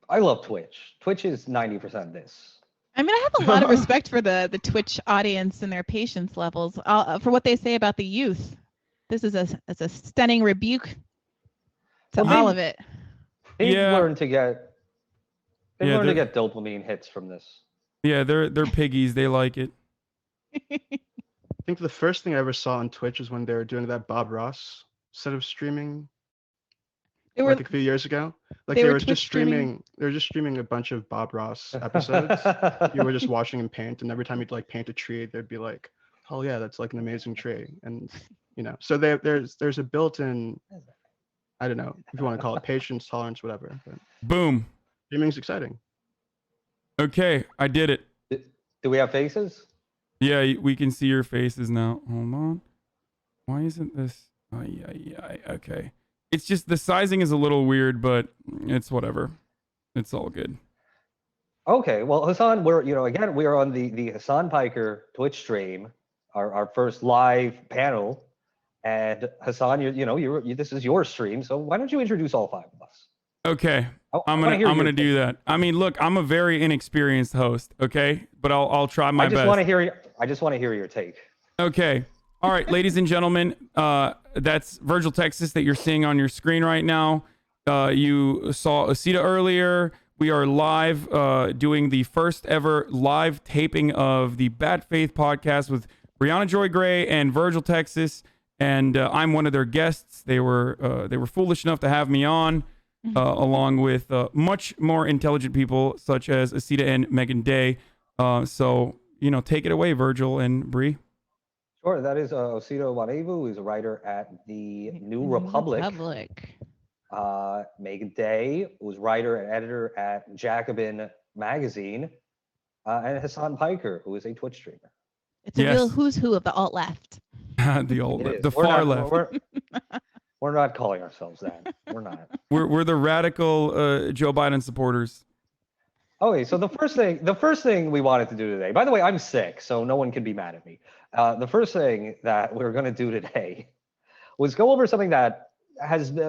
I love Twitch. Twitch is 90% this. I mean, I have a lot of respect for the Twitch audience and their patience levels, for what they say about the youth. This is a stunning rebuke to all of it. They've learned to get dopamine hits from this. Yeah, they're piggies. They like it. I think the first thing I ever saw on Twitch is when they were doing that Bob Ross set of streaming. Like a few years ago, like they were just streaming. They were just streaming a bunch of Bob Ross episodes. You were just watching him paint, and every time he'd like paint a tree, they'd be like, "Oh yeah, that's like an amazing tree," and So there's a built-in, I don't know if you want to call it patience, tolerance, whatever. But boom, streaming's exciting. Okay, I did it. Do we have faces? Yeah, we can see your faces now. Hold on. Why isn't this? Oh yeah. Okay. It's just the sizing is a little weird, but it's whatever. It's all good. Okay, well, Hasan, we are on the Hasan Piker Twitch stream, our first live panel, and Hasan, this is your stream, so why don't you introduce all five of us? Okay, I'm gonna do that. I mean, look, I'm a very inexperienced host, okay, but I'll try my best. I just want to hear your take. Okay. All right, ladies and gentlemen, that's Virgil, Texas, that you're seeing on your screen right now. You saw Osita earlier. We are live doing the first ever live taping of the Bad Faith podcast with Briahna Joy Gray and Virgil, Texas, and I'm one of their guests. They were foolish enough to have me on, along with much more intelligent people such as Osita and Meagan Day. So take it away, Virgil and Bri. Sure, that is Osita Nwanevu, who's a writer at the New Republic. Meagan Day, who's writer and editor at Jacobin magazine, and Hasan Piker, who is a Twitch streamer. It's a real who's who of the alt left. the far left. We're not calling ourselves that. We're not. We're the radical Joe Biden supporters. Okay, so the first thing we wanted to do today. By the way, I'm sick, so no one can be mad at me. The first thing that we're going to do today was go over something that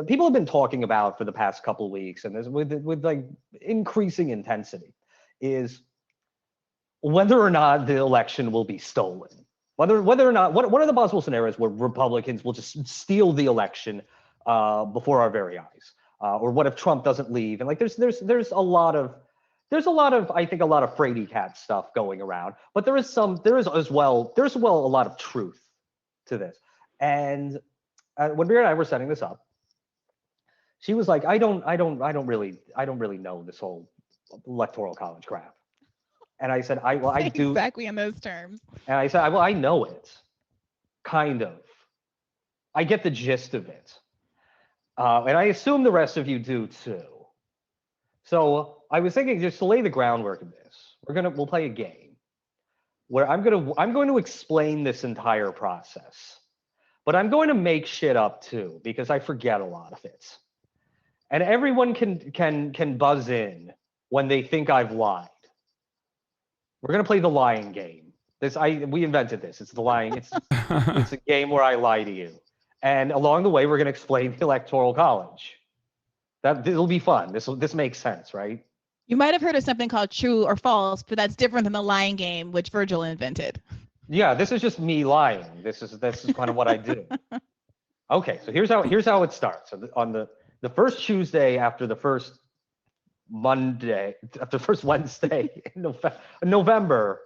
people have been talking about for the past couple of weeks, and with like increasing intensity, is whether or not the election will be stolen. Whether or not what are the possible scenarios where Republicans will just steal the election before our very eyes, or what if Trump doesn't leave? And like there's a lot of I think a lot of fraidy cat stuff going around, but there is as well a lot of truth to this. And when Briahna and I were setting this up, she was like, I don't really know this whole electoral college crap. And I said, I do exactly in those terms. And I said, I know it, kind of. I get the gist of it, and I assume the rest of you do too. So I was thinking, just to lay the groundwork of this, we'll play a game where I'm going to explain this entire process, but I'm going to make shit up too because I forget a lot of it, and everyone can buzz in when they think I've lied. We're gonna play the lying game. We invented this. It's the lying. It's a game where I lie to you, and along the way we're gonna explain the Electoral College. It'll be fun. This makes sense, right? You might have heard of something called true or false, but that's different than the lying game, which Virgil invented. Yeah, this is just me lying. This is kind of what I do. Okay, so here's how it starts. So on the first Tuesday after the first Wednesday in November.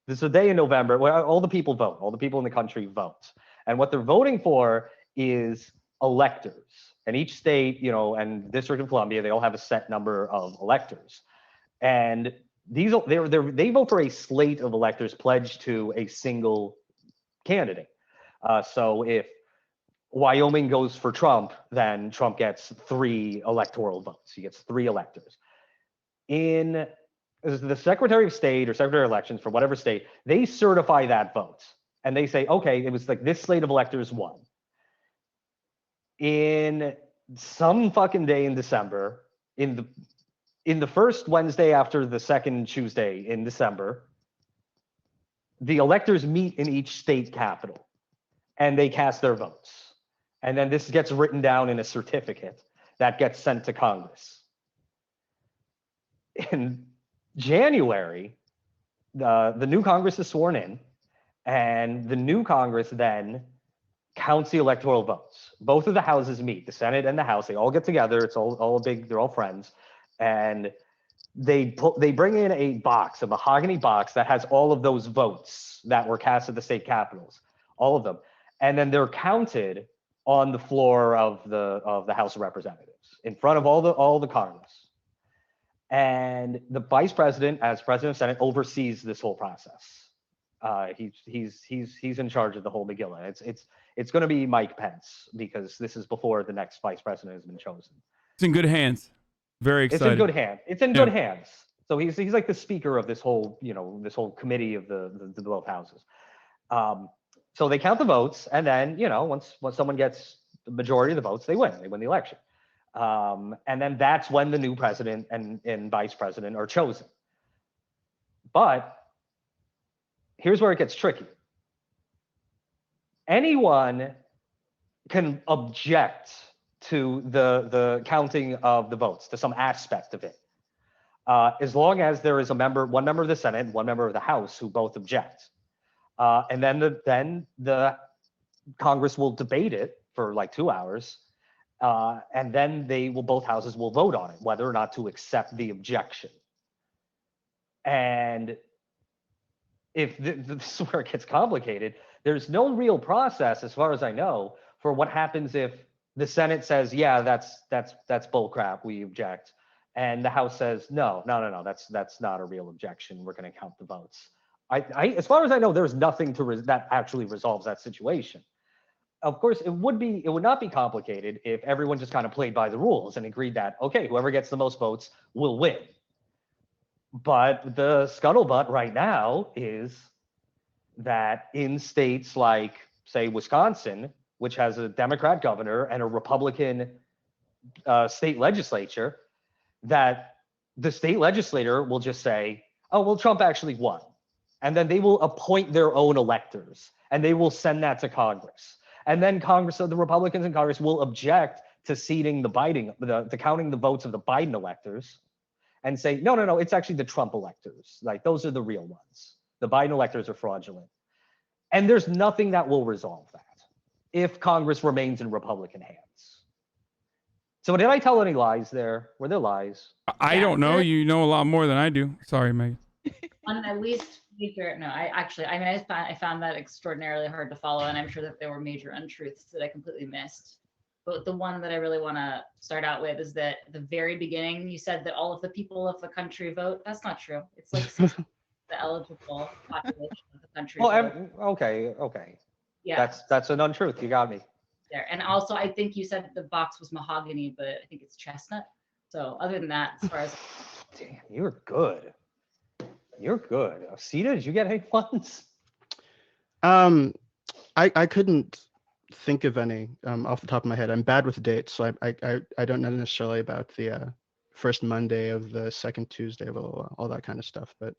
There's a day in November where all the people vote. All the people in the country vote, and what they're voting for is electors. And each state, and District of Columbia, they all have a set number of electors, and they vote for a slate of electors pledged to a single candidate. So if Wyoming goes for Trump, then Trump gets 3 electoral votes. He gets 3 electors. In the Secretary of State or Secretary of Elections for whatever state, they certify that vote. And they say, okay, it was like this slate of electors won. In some fucking day in December, in the first Wednesday after the second Tuesday in December, the electors meet in each state capital and they cast their votes. And then this gets written down in a certificate that gets sent to Congress. in January, the new Congress is sworn in, and the new Congress then counts the electoral votes. Both of the houses meet, the Senate and the House. They all get together. It's all big. They're all friends, and they bring in a box, a mahogany box that has all of those votes that were cast at the state capitals, all of them, and then they're counted on the floor of the House of Representatives in front of all the Congress. And the vice president, as president of Senate, oversees this whole process. He's in charge of the whole Megillah. It's going to be Mike Pence, because this is before the next vice president has been chosen. It's in good hands. Very excited. It's in good hands. It's in good hands. So he's like the speaker of this whole committee of the both houses. So they count the votes, and then once someone gets the majority of the votes, they win. They win the election. And then that's when the new president and vice president are chosen. But here's where it gets tricky. Anyone can object to the counting of the votes, to some aspect of it, as long as there is one member of the Senate, one member of the House who both object. And then the Congress will debate it for like 2 hours. And then both houses will vote on it, whether or not to accept the objection. And if this is where it gets complicated, there's no real process, as far as I know, for what happens if the Senate says, yeah, that's bull crap, we object, and the House says, no, that's not a real objection, we're going to count the votes. As far as I know, there's nothing that actually resolves that situation. Of course, it would not be complicated if everyone just kind of played by the rules and agreed that, okay, whoever gets the most votes will win. But the scuttlebutt right now is that in states like, say, Wisconsin, which has a Democrat governor and a Republican state legislature, that the state legislator will just say, oh, well, Trump actually won. And then they will appoint their own electors, and they will send that to Congress. And then the Republicans in Congress will object to seating the counting the votes of the Biden electors, and say, no, it's actually the Trump electors. Like, those are the real ones. The Biden electors are fraudulent. And there's nothing that will resolve that if Congress remains in Republican hands. So did I tell any lies there? Were there lies? I don't know. You know a lot more than I do. Sorry, Megan. On my least major, I found that extraordinarily hard to follow, and I'm sure that there were major untruths that I completely missed. But the one that I really want to start out with is that at the very beginning, you said that all of the people of the country vote. That's not true. It's like the eligible population of the country. Well, okay. Yeah. That's an untruth. You got me. There. And also, I think you said the box was mahogany, but I think it's chestnut. So other than that, as far as... Damn, you're good. You're good. Osita, did you get any ones? I couldn't think of any off the top of my head. I'm bad with dates, so I don't know necessarily about the first Monday of the second Tuesday of all that kind of stuff. But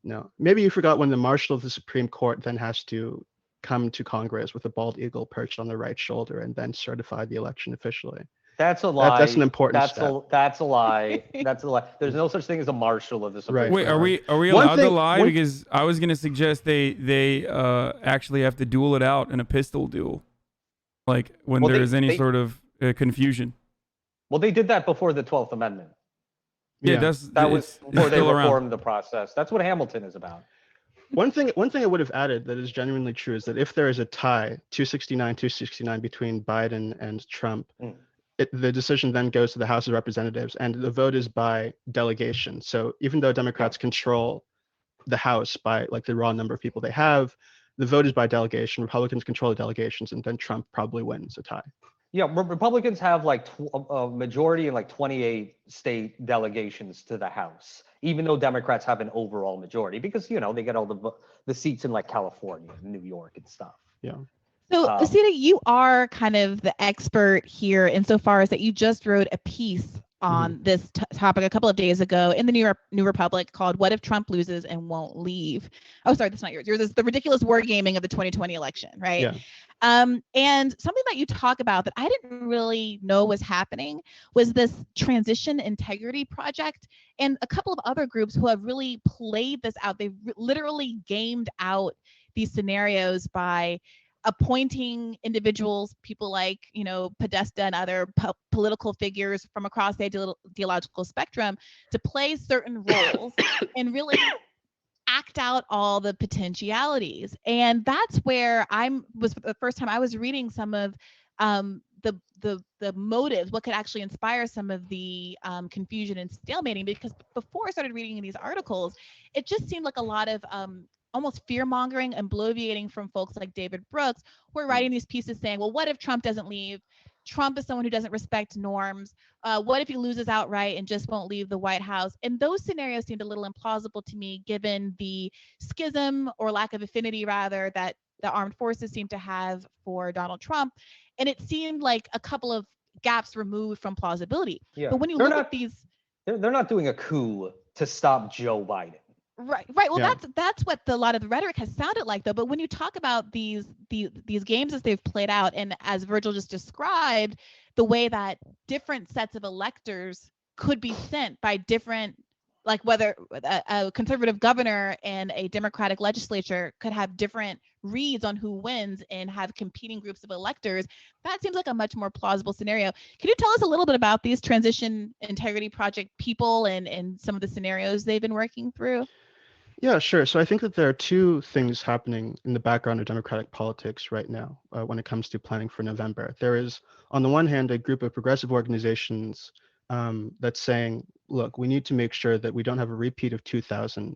no, maybe you forgot when the Marshal of the Supreme Court then has to come to Congress with a bald eagle perched on the right shoulder and then certify the election officially. That's a lie. That's an important step. That's a lie. That's a lie. There's no such thing as a Marshal of the Supreme Court. Wait, are we allowed to lie? Because I was going to suggest they actually have to duel it out in a pistol duel, like when there's any sort of confusion. Well, they did that before the 12th Amendment. Yeah, that was before they reformed the process. That's what Hamilton is about. One thing I would have added that is genuinely true is that if there is a tie, 269 between Biden and Trump, the decision then goes to the House of Representatives, and the vote is by delegation. So even though Democrats control the House by like the raw number of people they have, the vote is by delegation. Republicans control the delegations, and then Trump probably wins a tie. Yeah, Republicans have like a majority in like 28 state delegations to the House, even though Democrats have an overall majority, because they get all the seats in like California, New York, and stuff. Yeah. So, Osita, you are kind of the expert here insofar as that you just wrote a piece on this topic a couple of days ago in the New Republic called "What If Trump Loses and Won't Leave?" Oh, sorry, that's not yours. Yours is the ridiculous wargaming of the 2020 election, right? Yeah. And something that you talk about that I didn't really know was happening was this transition integrity project and a couple of other groups who have really played this out. They've literally gamed out these scenarios by appointing individuals, people like, Podesta and other political figures from across the ideological spectrum to play certain roles and really act out all the potentialities. And that's where was the first time I was reading some of the motives, what could actually inspire some of the confusion and stalemating, because before I started reading these articles, it just seemed like a lot of almost fear-mongering and bloviating from folks like David Brooks, who are writing these pieces saying, well, what if Trump doesn't leave? Trump is someone who doesn't respect norms. What if he loses outright and just won't leave the White House? And those scenarios seemed a little implausible to me, given the schism or lack of affinity, rather, that the armed forces seem to have for Donald Trump. And it seemed like a couple of gaps removed from plausibility. Yeah. But when you look at these... They're not doing a coup to stop Joe Biden. Right. Well, Yeah. that's what a lot of the rhetoric has sounded like, though. But when you talk about these games as they've played out, and as Virgil just described, the way that different sets of electors could be sent by different, like whether a conservative governor and a Democratic legislature could have different reads on who wins and have competing groups of electors, that seems like a much more plausible scenario. Can you tell us a little bit about these Transition Integrity Project people and some of the scenarios they've been working through? Yeah, sure. So I think that there are two things happening in the background of Democratic politics right now when it comes to planning for November. There is, on the one hand, a group of progressive organizations that's saying, look, we need to make sure that we don't have a repeat of 2000.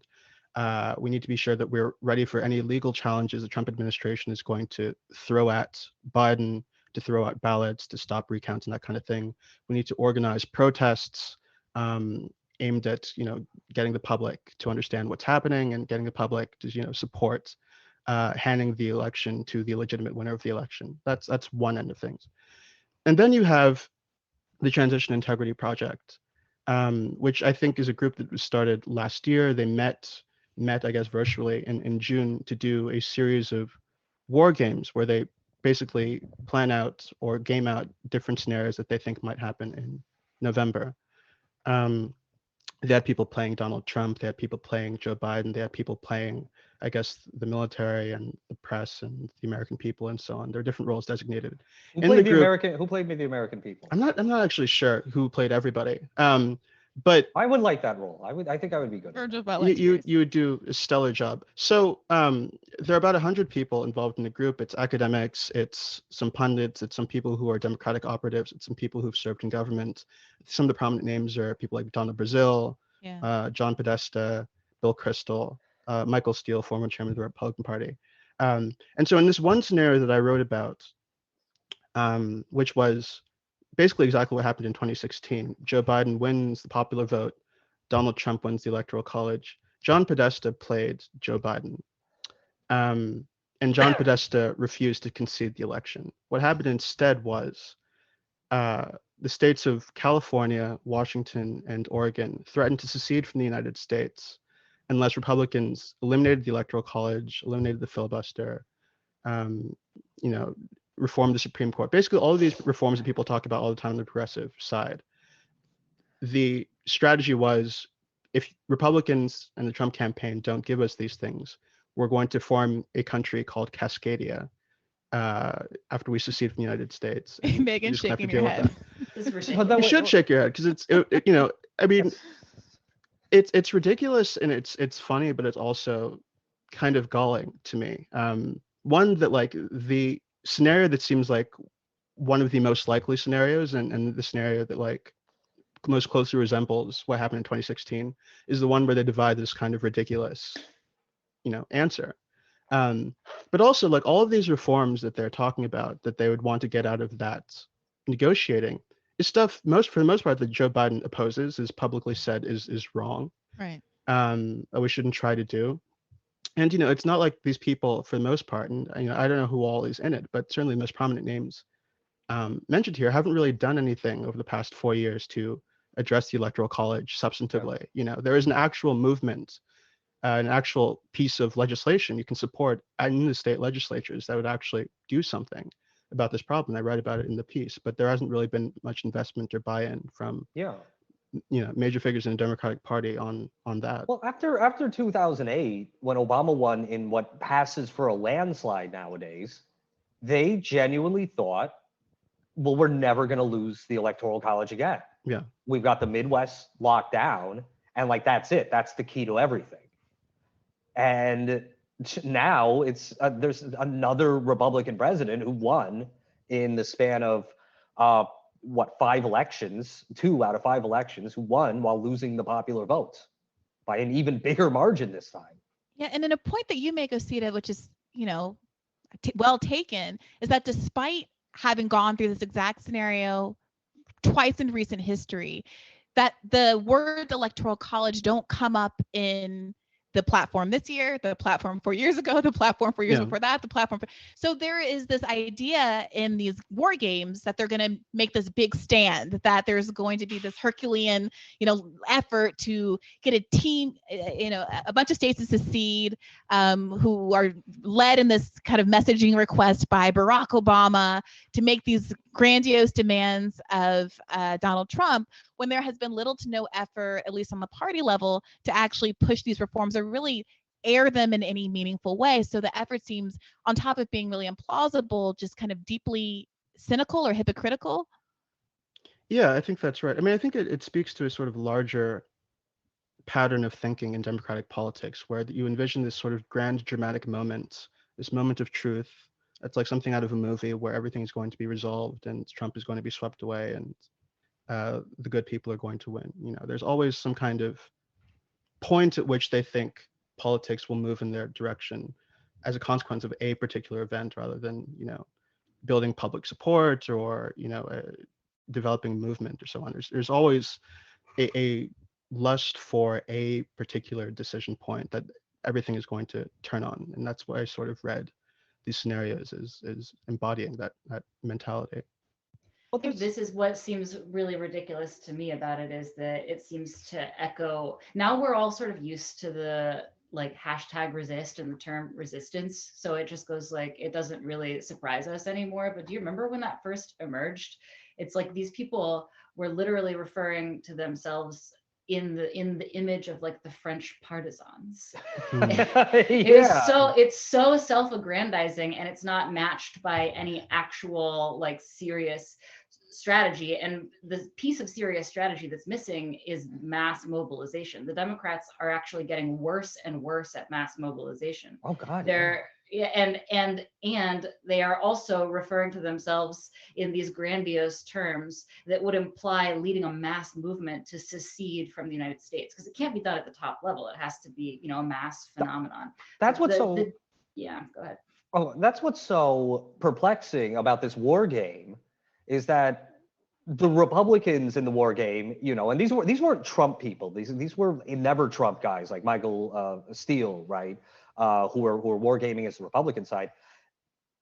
We need to be sure that we're ready for any legal challenges the Trump administration is going to throw at Biden, to throw out ballots, to stop recounts and that kind of thing. We need to organize protests aimed at, getting the public to understand what's happening and getting the public to, support handing the election to the legitimate winner of the election. That's one end of things. And then you have the Transition Integrity Project, which I think is a group that was started last year. They met, I guess, virtually in June to do a series of war games where they basically plan out or game out different scenarios that they think might happen in November. They had people playing Donald Trump. They had people playing Joe Biden. They had people playing, I guess, the military and the press and the American people and so on. There are different roles designated. Who played the American people? I'm not actually sure who played everybody. But I would like that role. I think I would be good. Virgil, you would do a stellar job. So there are about 100 people involved in the group. It's academics, it's some pundits, it's some people who are Democratic operatives, it's some people who've served in government. Some of the prominent names are people like Donna Brazile, John Podesta, Bill Kristol, Michael Steele, former chairman of the Republican Party. And so in this one scenario that I wrote about, which was basically exactly what happened in 2016. Joe Biden wins the popular vote. Donald Trump wins the Electoral College. John Podesta played Joe Biden. And John Podesta refused to concede the election. What happened instead was the states of California, Washington, and Oregon threatened to secede from the United States unless Republicans eliminated the Electoral College, eliminated the filibuster, reform the Supreme Court. Basically, all of these reforms that people talk about all the time on the progressive side. The strategy was, if Republicans and the Trump campaign don't give us these things, we're going to form a country called Cascadia after we secede from the United States. Meagan shaking your head. You should shake your head because it's ridiculous and it's funny, but it's also kind of galling to me. One that like the scenario that seems like one of the most likely scenarios and the scenario that like most closely resembles what happened in 2016 is the one where they divide this kind of ridiculous answer, but also like all of these reforms that they're talking about that they would want to get out of that negotiating is stuff for the most part that Joe Biden opposes, is publicly said is wrong, right? That we shouldn't try to do. And it's not like these people, for the most part, and I don't know who all is in it, but certainly the most prominent names mentioned here haven't really done anything over the past 4 years to address the Electoral College substantively. You know, there is an actual movement, an actual piece of legislation you can support in the state legislatures that would actually do something about this problem. I write about it in the piece, but there hasn't really been much investment or buy-in from major figures in the Democratic Party on that. Well, after 2008, when Obama won in what passes for a landslide nowadays, they genuinely thought, well, we're never going to lose the Electoral College again. Yeah. We've got the Midwest locked down, and like that's it. That's the key to everything. And now it's there's another Republican president who won in the span of 5 elections, 2 out of 5 elections, who won while losing the popular vote by an even bigger margin this time. Yeah, and then a point that you make, Osita, which is, well taken, is that despite having gone through this exact scenario twice in recent history, that the words Electoral College don't come up in the platform this year, the platform 4 years ago, the platform 4 years before that, the platform. So there is this idea in these war games that they're going to make this big stand, that there's going to be this Herculean, effort to get a team, a bunch of states to secede, who are led in this kind of messaging request by Barack Obama to make these grandiose demands of Donald Trump, when there has been little to no effort, at least on the party level, to actually push these reforms or really air them in any meaningful way. So the effort seems, on top of being really implausible, just kind of deeply cynical or hypocritical. Yeah, I think that's right. I mean, I think it speaks to a sort of larger pattern of thinking in democratic politics, where you envision this sort of grand dramatic moment, this moment of truth. It's like something out of a movie where everything is going to be resolved and Trump is going to be swept away and the good people are going to win. There's always some kind of point at which they think politics will move in their direction as a consequence of a particular event, rather than building public support or developing movement or so on. There's always a lust for a particular decision point that everything is going to turn on, and that's why I sort of read these scenarios as embodying that mentality. I think this is what seems really ridiculous to me about it, is that it seems to echo. Now we're all sort of used to the #resist and the term resistance. So it just goes it doesn't really surprise us anymore. But do you remember when that first emerged? It's like these people were literally referring to themselves in the image of the French partisans. It's so self-aggrandizing, and it's not matched by any actual serious strategy. And the piece of serious strategy that's missing is mass mobilization. The Democrats are actually getting worse and worse at mass mobilization. Oh God. And they are also referring to themselves in these grandiose terms that would imply leading a mass movement to secede from the United States, because it can't be done at the top level. It has to be, a mass phenomenon. That's what's yeah, go ahead. Oh, that's what's so perplexing about this war game, is that the Republicans in the war game, and these weren't Trump people. These were never Trump guys like Michael Steele, right? Who are wargaming as the Republican side.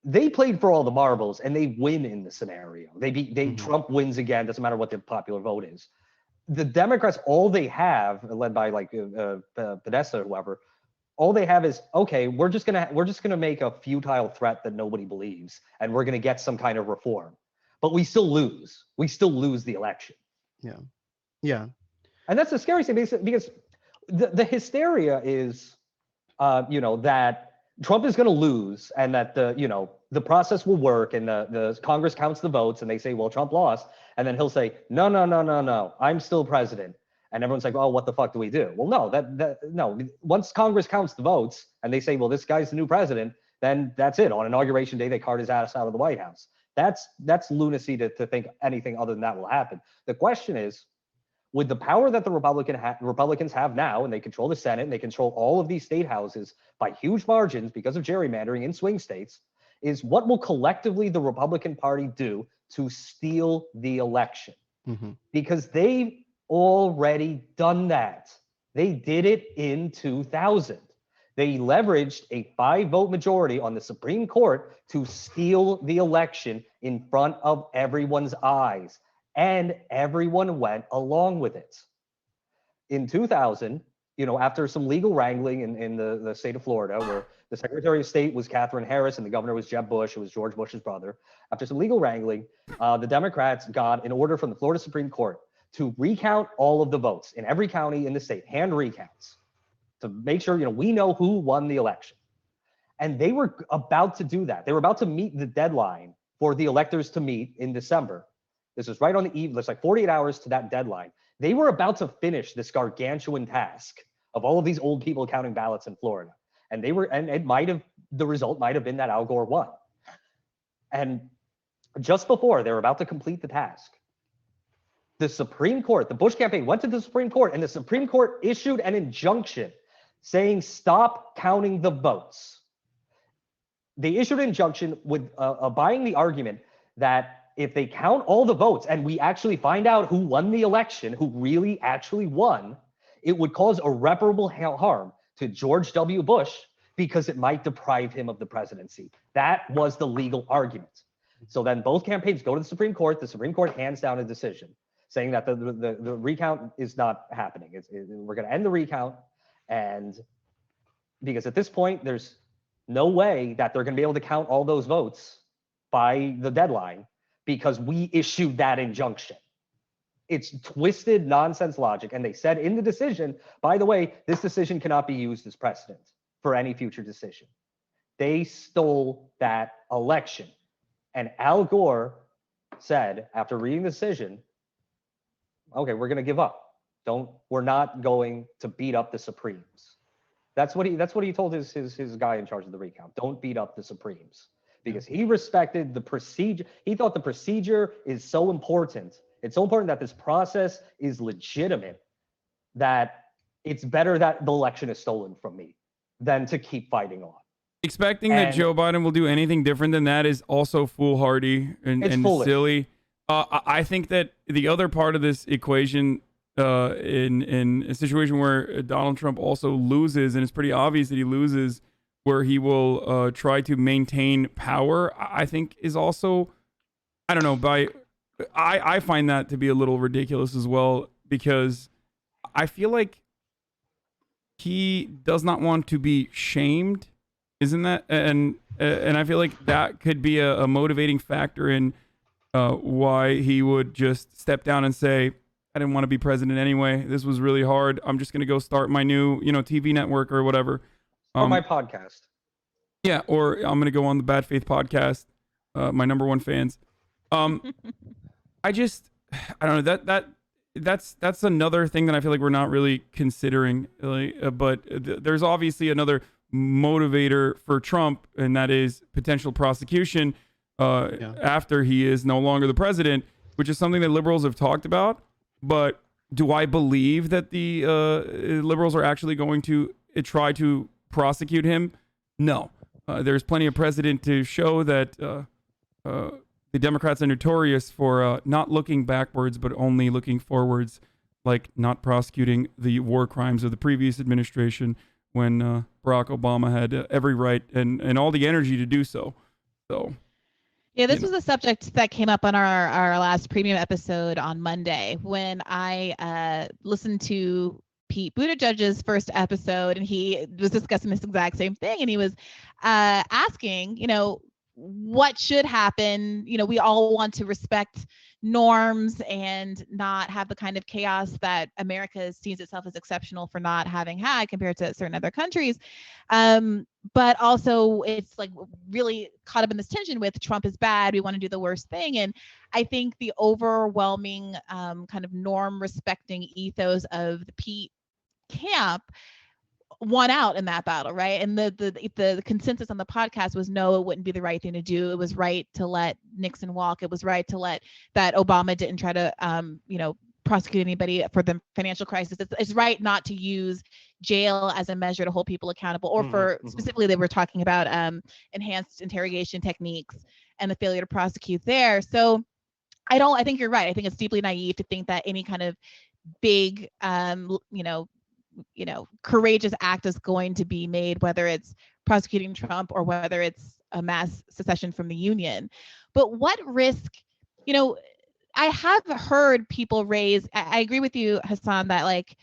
They played for all the marbles, and they win in the scenario. Trump wins again. Doesn't matter what the popular vote is. The Democrats, all they have, led by Podesta or whoever, all they have is, okay, we're just gonna make a futile threat that nobody believes, and we're gonna get some kind of reform. But we still lose. We still lose the election. Yeah. And that's the scary thing, because the hysteria is, that Trump is going to lose, and that the process will work, and the Congress counts the votes, and they say, well, Trump lost, and then he'll say, no, I'm still president, and everyone's like, oh, what the fuck do we do? Well, no, once Congress counts the votes, and they say, well, this guy's the new president, then that's it. On Inauguration Day, they cart his ass out of the White House. That's lunacy to think anything other than that will happen. The question is, with the power that the Republicans have now, and they control the Senate, and they control all of these state houses by huge margins because of gerrymandering in swing states, is what will collectively the Republican Party do to steal the election? Mm-hmm. Because they've already done that. They did it in 2000. They leveraged a 5-vote majority on the Supreme Court to steal the election in front of everyone's eyes. and everyone went along with it. In 2000, after some legal wrangling in the state of Florida, where the Secretary of State was Katherine Harris and the governor was Jeb Bush, who was George Bush's brother. After some legal wrangling, the Democrats got an order from the Florida Supreme Court to recount all of the votes in every county in the state, hand recounts, to make sure we know who won the election. And they were about to do that. They were about to meet the deadline for the electors to meet in December. This was right on the eve. There's like 48 hours to that deadline. They were about to finish this gargantuan task of all of these old people counting ballots in Florida. And the result might have been that Al Gore won. And just before they were about to complete the task, the Supreme Court, the Bush campaign went to the Supreme Court, and the Supreme Court issued an injunction saying, stop counting the votes. They issued an injunction with buying the argument that if they count all the votes and we actually find out who won the election, who really actually won, it would cause irreparable harm to George W. Bush because it might deprive him of the presidency. That was the legal argument. So then both campaigns go to the Supreme Court. The Supreme Court hands down a decision saying that the recount is not happening. We're going to end the recount. And because at this point, there's no way that they're going to be able to count all those votes by the deadline because we issued that injunction. It's twisted nonsense logic. And they said in the decision, by the way, this decision cannot be used as precedent for any future decision. They stole that election. And Al Gore said, after reading the decision, okay, we're going to give up. We're not going to beat up the Supremes. That's what he told his guy in charge of the recount. Don't beat up the Supremes, because he respected the procedure. He thought the procedure is so important. It's so important that this process is legitimate that it's better that the election is stolen from me than to keep fighting on. Expecting that Joe Biden will do anything different than that is also foolhardy and silly. I think that the other part of this equation, in a situation where Donald Trump also loses, and it's pretty obvious that he loses, where he will try to maintain power, I think is also, I don't know, I find that to be a little ridiculous as well, because I feel like he does not want to be shamed, isn't that? And I feel like that could be a motivating factor in why he would just step down and say, I didn't want to be president anyway. This was really hard. I'm just going to go start my new, TV network or whatever. Or my podcast. Yeah, or I'm going to go on the Bad Faith podcast, my number one fans. I don't know, that's another thing that I feel like we're not really considering. But there's obviously another motivator for Trump, and that is potential prosecution after he is no longer the president, which is something that liberals have talked about. But do I believe that the liberals are actually going to try to prosecute him? No. There's plenty of precedent to show that the Democrats are notorious for not looking backwards, but only looking forwards, like not prosecuting the war crimes of the previous administration when Barack Obama had every right and all the energy to do so. So. Yeah, this was a subject that came up on our last premium episode on Monday when I listened to Pete Buttigieg's first episode, and he was discussing this exact same thing, and he was asking, what should happen? We all want to respect norms and not have the kind of chaos that America sees itself as exceptional for not having had compared to certain other countries. But also it's like really caught up in this tension with Trump is bad. We want to do the worst thing. And I think the overwhelming kind of norm respecting ethos of the Pete camp won out in that battle, right? And the consensus on the podcast was no, it wouldn't be the right thing to do. It was right to let Nixon walk. It was right to let that Obama didn't try to prosecute anybody for the financial crisis. It's right not to use jail as a measure to hold people accountable, or for specifically they were talking about enhanced interrogation techniques and the failure to prosecute there. So I think you're right. I think it's deeply naive to think that any kind of big courageous act is going to be made, whether it's prosecuting Trump or whether it's a mass secession from the union. But what risk, I have heard people raise. I agree with you, Hasan, that like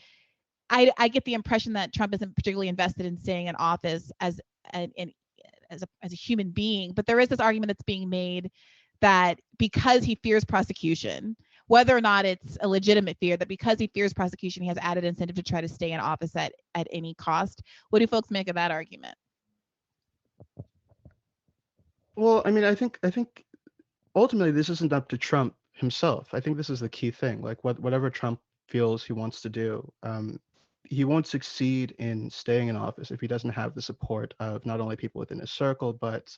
I get the impression that Trump isn't particularly invested in staying in office as a human being. But there is this argument that's being made that because he fears prosecution, whether or not it's a legitimate fear, that because he fears prosecution, he has added incentive to try to stay in office at any cost. What do folks make of that argument? Well, I mean, I think ultimately this isn't up to Trump himself. I think this is the key thing. Like whatever Trump feels he wants to do, he won't succeed in staying in office if he doesn't have the support of not only people within his circle, but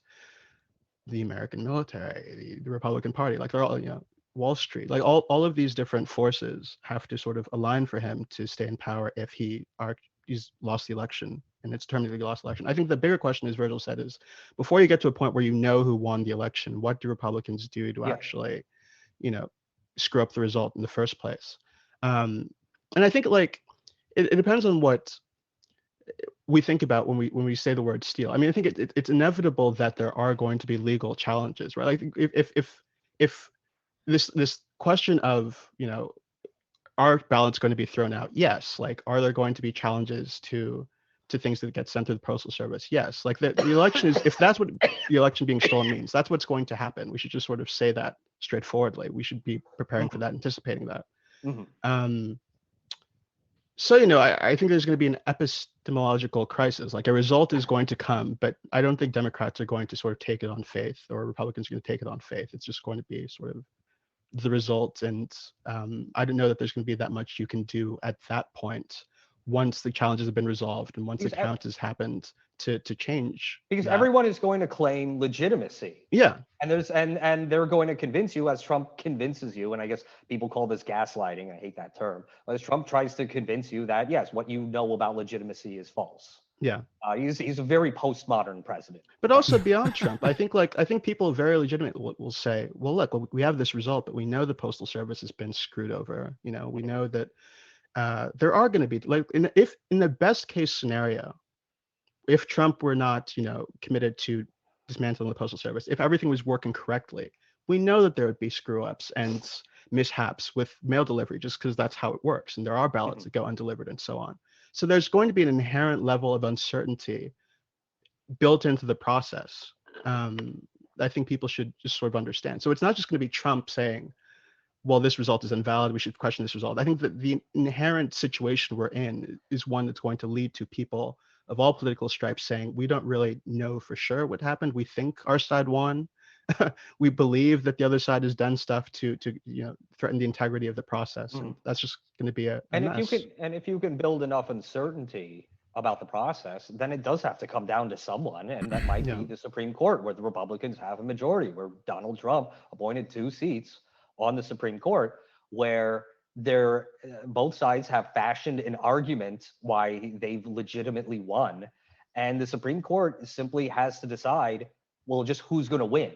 the American military, the Republican Party. Like they're all, Wall Street, like all of these different forces have to sort of align for him to stay in power if he's lost the election and it's determined that he lost the election. I think the bigger question, as Virgil said, is before you get to a point where you know who won the election, what do Republicans do to actually, screw up the result in the first place? And I think like it depends on what we think about when we say the word steal. I mean, I think it's inevitable that there are going to be legal challenges, right? Like if this question of, are ballots going to be thrown out? Yes. Like, are there going to be challenges to things that get sent through the postal service? Yes. Like the election is, if that's what the election being stolen means, that's what's going to happen. We should just sort of say that straightforwardly. We should be preparing for that, anticipating that. So, I think there's going to be an epistemological crisis. Like a result is going to come, but I don't think Democrats are going to sort of take it on faith, or Republicans are going to take it on faith. It's just going to be sort of the result. And I don't know that there's going to be that much you can do at that point once the challenges have been resolved and once the count has happened to change. Because everyone is going to claim legitimacy. Yeah. And they're going to convince you, as Trump convinces you, and I guess people call this gaslighting, I hate that term, as Trump tries to convince you that, yes, what you know about legitimacy is false. Yeah. He's a very postmodern president. But also beyond Trump, I think people very legitimately will say, well, look, we have this result, but we know the Postal Service has been screwed over. We know that there are going to be, like, in the best case scenario, if Trump were not, committed to dismantling the Postal Service, if everything was working correctly, we know that there would be screw ups and mishaps with mail delivery, just because that's how it works. And there are ballots that go undelivered and so on. So there's going to be an inherent level of uncertainty built into the process. I think people should just sort of understand. So it's not just going to be Trump saying, well, this result is invalid, we should question this result. I think that the inherent situation we're in is one that's going to lead to people of all political stripes saying, we don't really know for sure what happened. We think our side won. We believe that the other side has done stuff to threaten the integrity of the process. And that's just going to be a mess. If you can build enough uncertainty about the process, then it does have to come down to someone, and that might be the Supreme Court, where the Republicans have a majority, where Donald Trump appointed 2 seats on the Supreme Court, where both sides have fashioned an argument why they've legitimately won, and the Supreme Court simply has to decide, well, just who's going to win.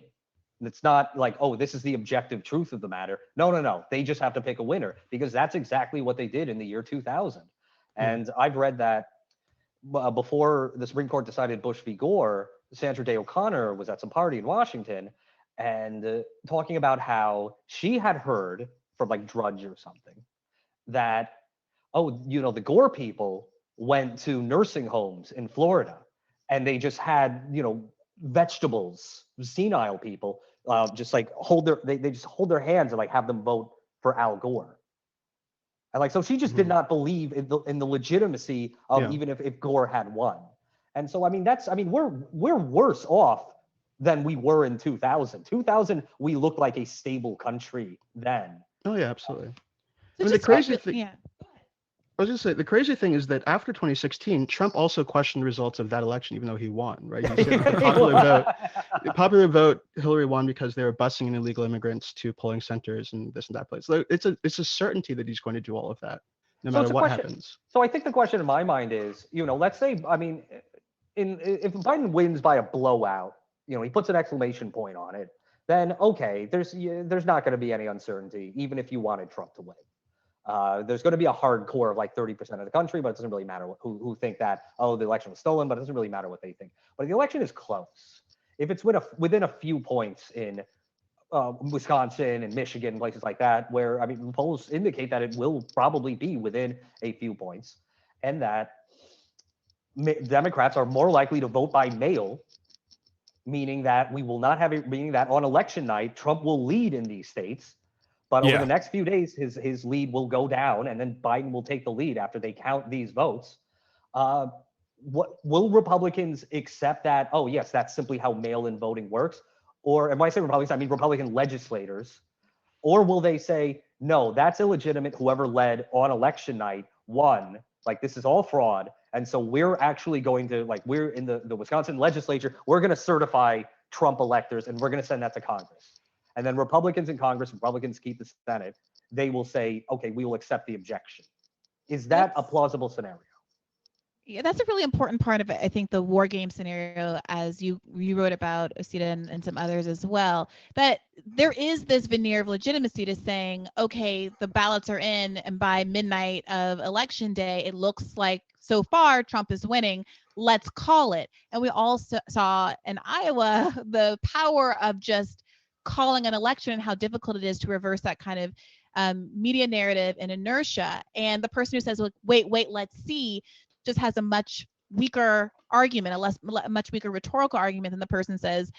It's not like, oh, this is the objective truth of the matter. No. They just have to pick a winner, because that's exactly what they did in the year 2000. And I've read that before the Supreme Court decided Bush v. Gore, Sandra Day O'Connor was at some party in Washington and talking about how she had heard from like Drudge or something that, the Gore people went to nursing homes in Florida and they just had, vegetables, senile people, just like they just hold their hands and like have them vote for Al Gore. And like, so she just did not believe in the legitimacy of even if Gore had won. And so, we're worse off than we were in 2000. 2000, we looked like a stable country then. Oh yeah, absolutely. The crazy thing. Yeah. I was going to say, the crazy thing is that after 2016, Trump also questioned the results of that election, even though he won, right? He said the popular vote, Hillary won because they were busing in illegal immigrants to polling centers and this and that place. So it's a certainty that he's going to do all of that, no matter what happens. So I think the question in my mind is, let's say, if Biden wins by a blowout, he puts an exclamation point on it, then okay, there's not going to be any uncertainty, even if you wanted Trump to win. There's going to be a hardcore of like 30% of the country, but it doesn't really matter who think that, the election was stolen, but it doesn't really matter what they think. But if the election is close, if it's within a few points in Wisconsin and Michigan, places like that, where, I mean, polls indicate that it will probably be within a few points, and that Democrats are more likely to vote by mail, meaning that we will not have it, meaning that on election night, Trump will lead in these states, but over the next few days, his lead will go down, and then Biden will take the lead after they count these votes. What will Republicans accept that? Oh, yes, that's simply how mail-in voting works. Or, and when I say Republicans, I mean Republican legislators. Or will they say, no, that's illegitimate. Whoever led on election night won. Like, this is all fraud. And so we're actually going to, like, we're in the Wisconsin legislature, we're going to certify Trump electors, and we're going to send that to Congress. And then Republicans in Congress, Republicans keep the Senate, they will say, okay, we will accept the objection. Is that a plausible scenario? Yeah, that's a really important part of it. I think the war game scenario, as you wrote about, Osita, and some others as well, that there is this veneer of legitimacy to saying, okay, the ballots are in, and by midnight of election day, it looks like so far Trump is winning. Let's call it. And we also saw in Iowa the power of just calling an election and how difficult it is to reverse that kind of media narrative and inertia. And the person who says, look, wait, let's see, just has a much weaker argument, a much weaker rhetorical argument than the person says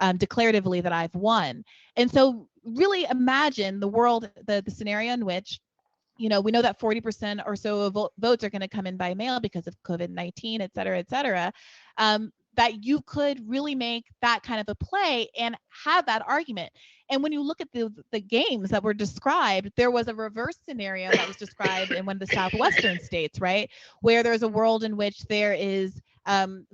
declaratively that I've won. And so really imagine the world, the scenario in which, you know, we know that 40% or so of votes are going to come in by mail because of COVID-19, et cetera, that you could really make that kind of a play and have that argument. And when you look at the games that were described, there was a reverse scenario that was described in one of the southwestern states, right, where there's a world in which there is the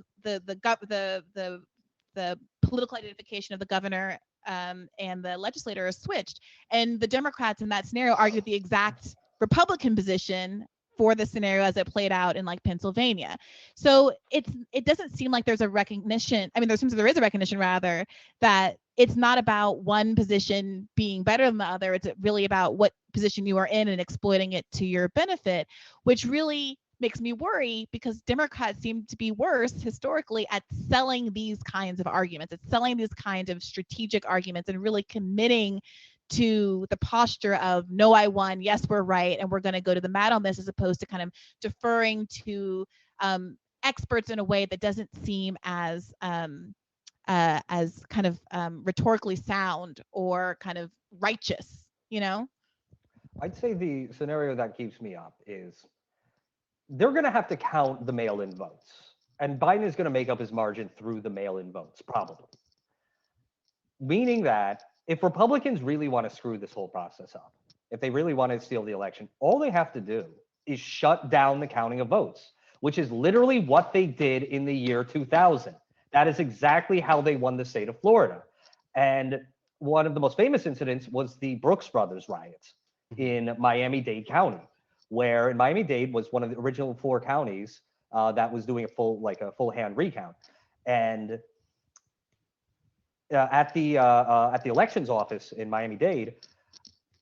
political identification of the governor and the legislator is switched, and the Democrats in that scenario argued the exact Republican position for the scenario as it played out in like Pennsylvania. So it doesn't seem like there's a recognition. I mean, there is a recognition rather that it's not about one position being better than the other. It's really about what position you are in and exploiting it to your benefit, which really makes me worry because Democrats seem to be worse historically at selling these kinds of arguments, at selling these kinds of strategic arguments and really committing to the posture of, no, I won, yes, we're right, and we're going to go to the mat on this, as opposed to kind of deferring to experts in a way that doesn't seem as kind of rhetorically sound or kind of righteous, you know? I'd say the scenario that keeps me up is they're going to have to count the mail-in votes, and Biden is going to make up his margin through the mail-in votes, probably. Meaning that if Republicans really want to screw this whole process up, if they really want to steal the election, all they have to do is shut down the counting of votes, which is literally what they did in the year 2000. That is exactly how they won the state of Florida. And one of the most famous incidents was the Brooks Brothers riots in Miami-Dade County, where in Miami-Dade was one of the original 4 counties that was doing a full hand recount. And at the elections office in Miami-Dade,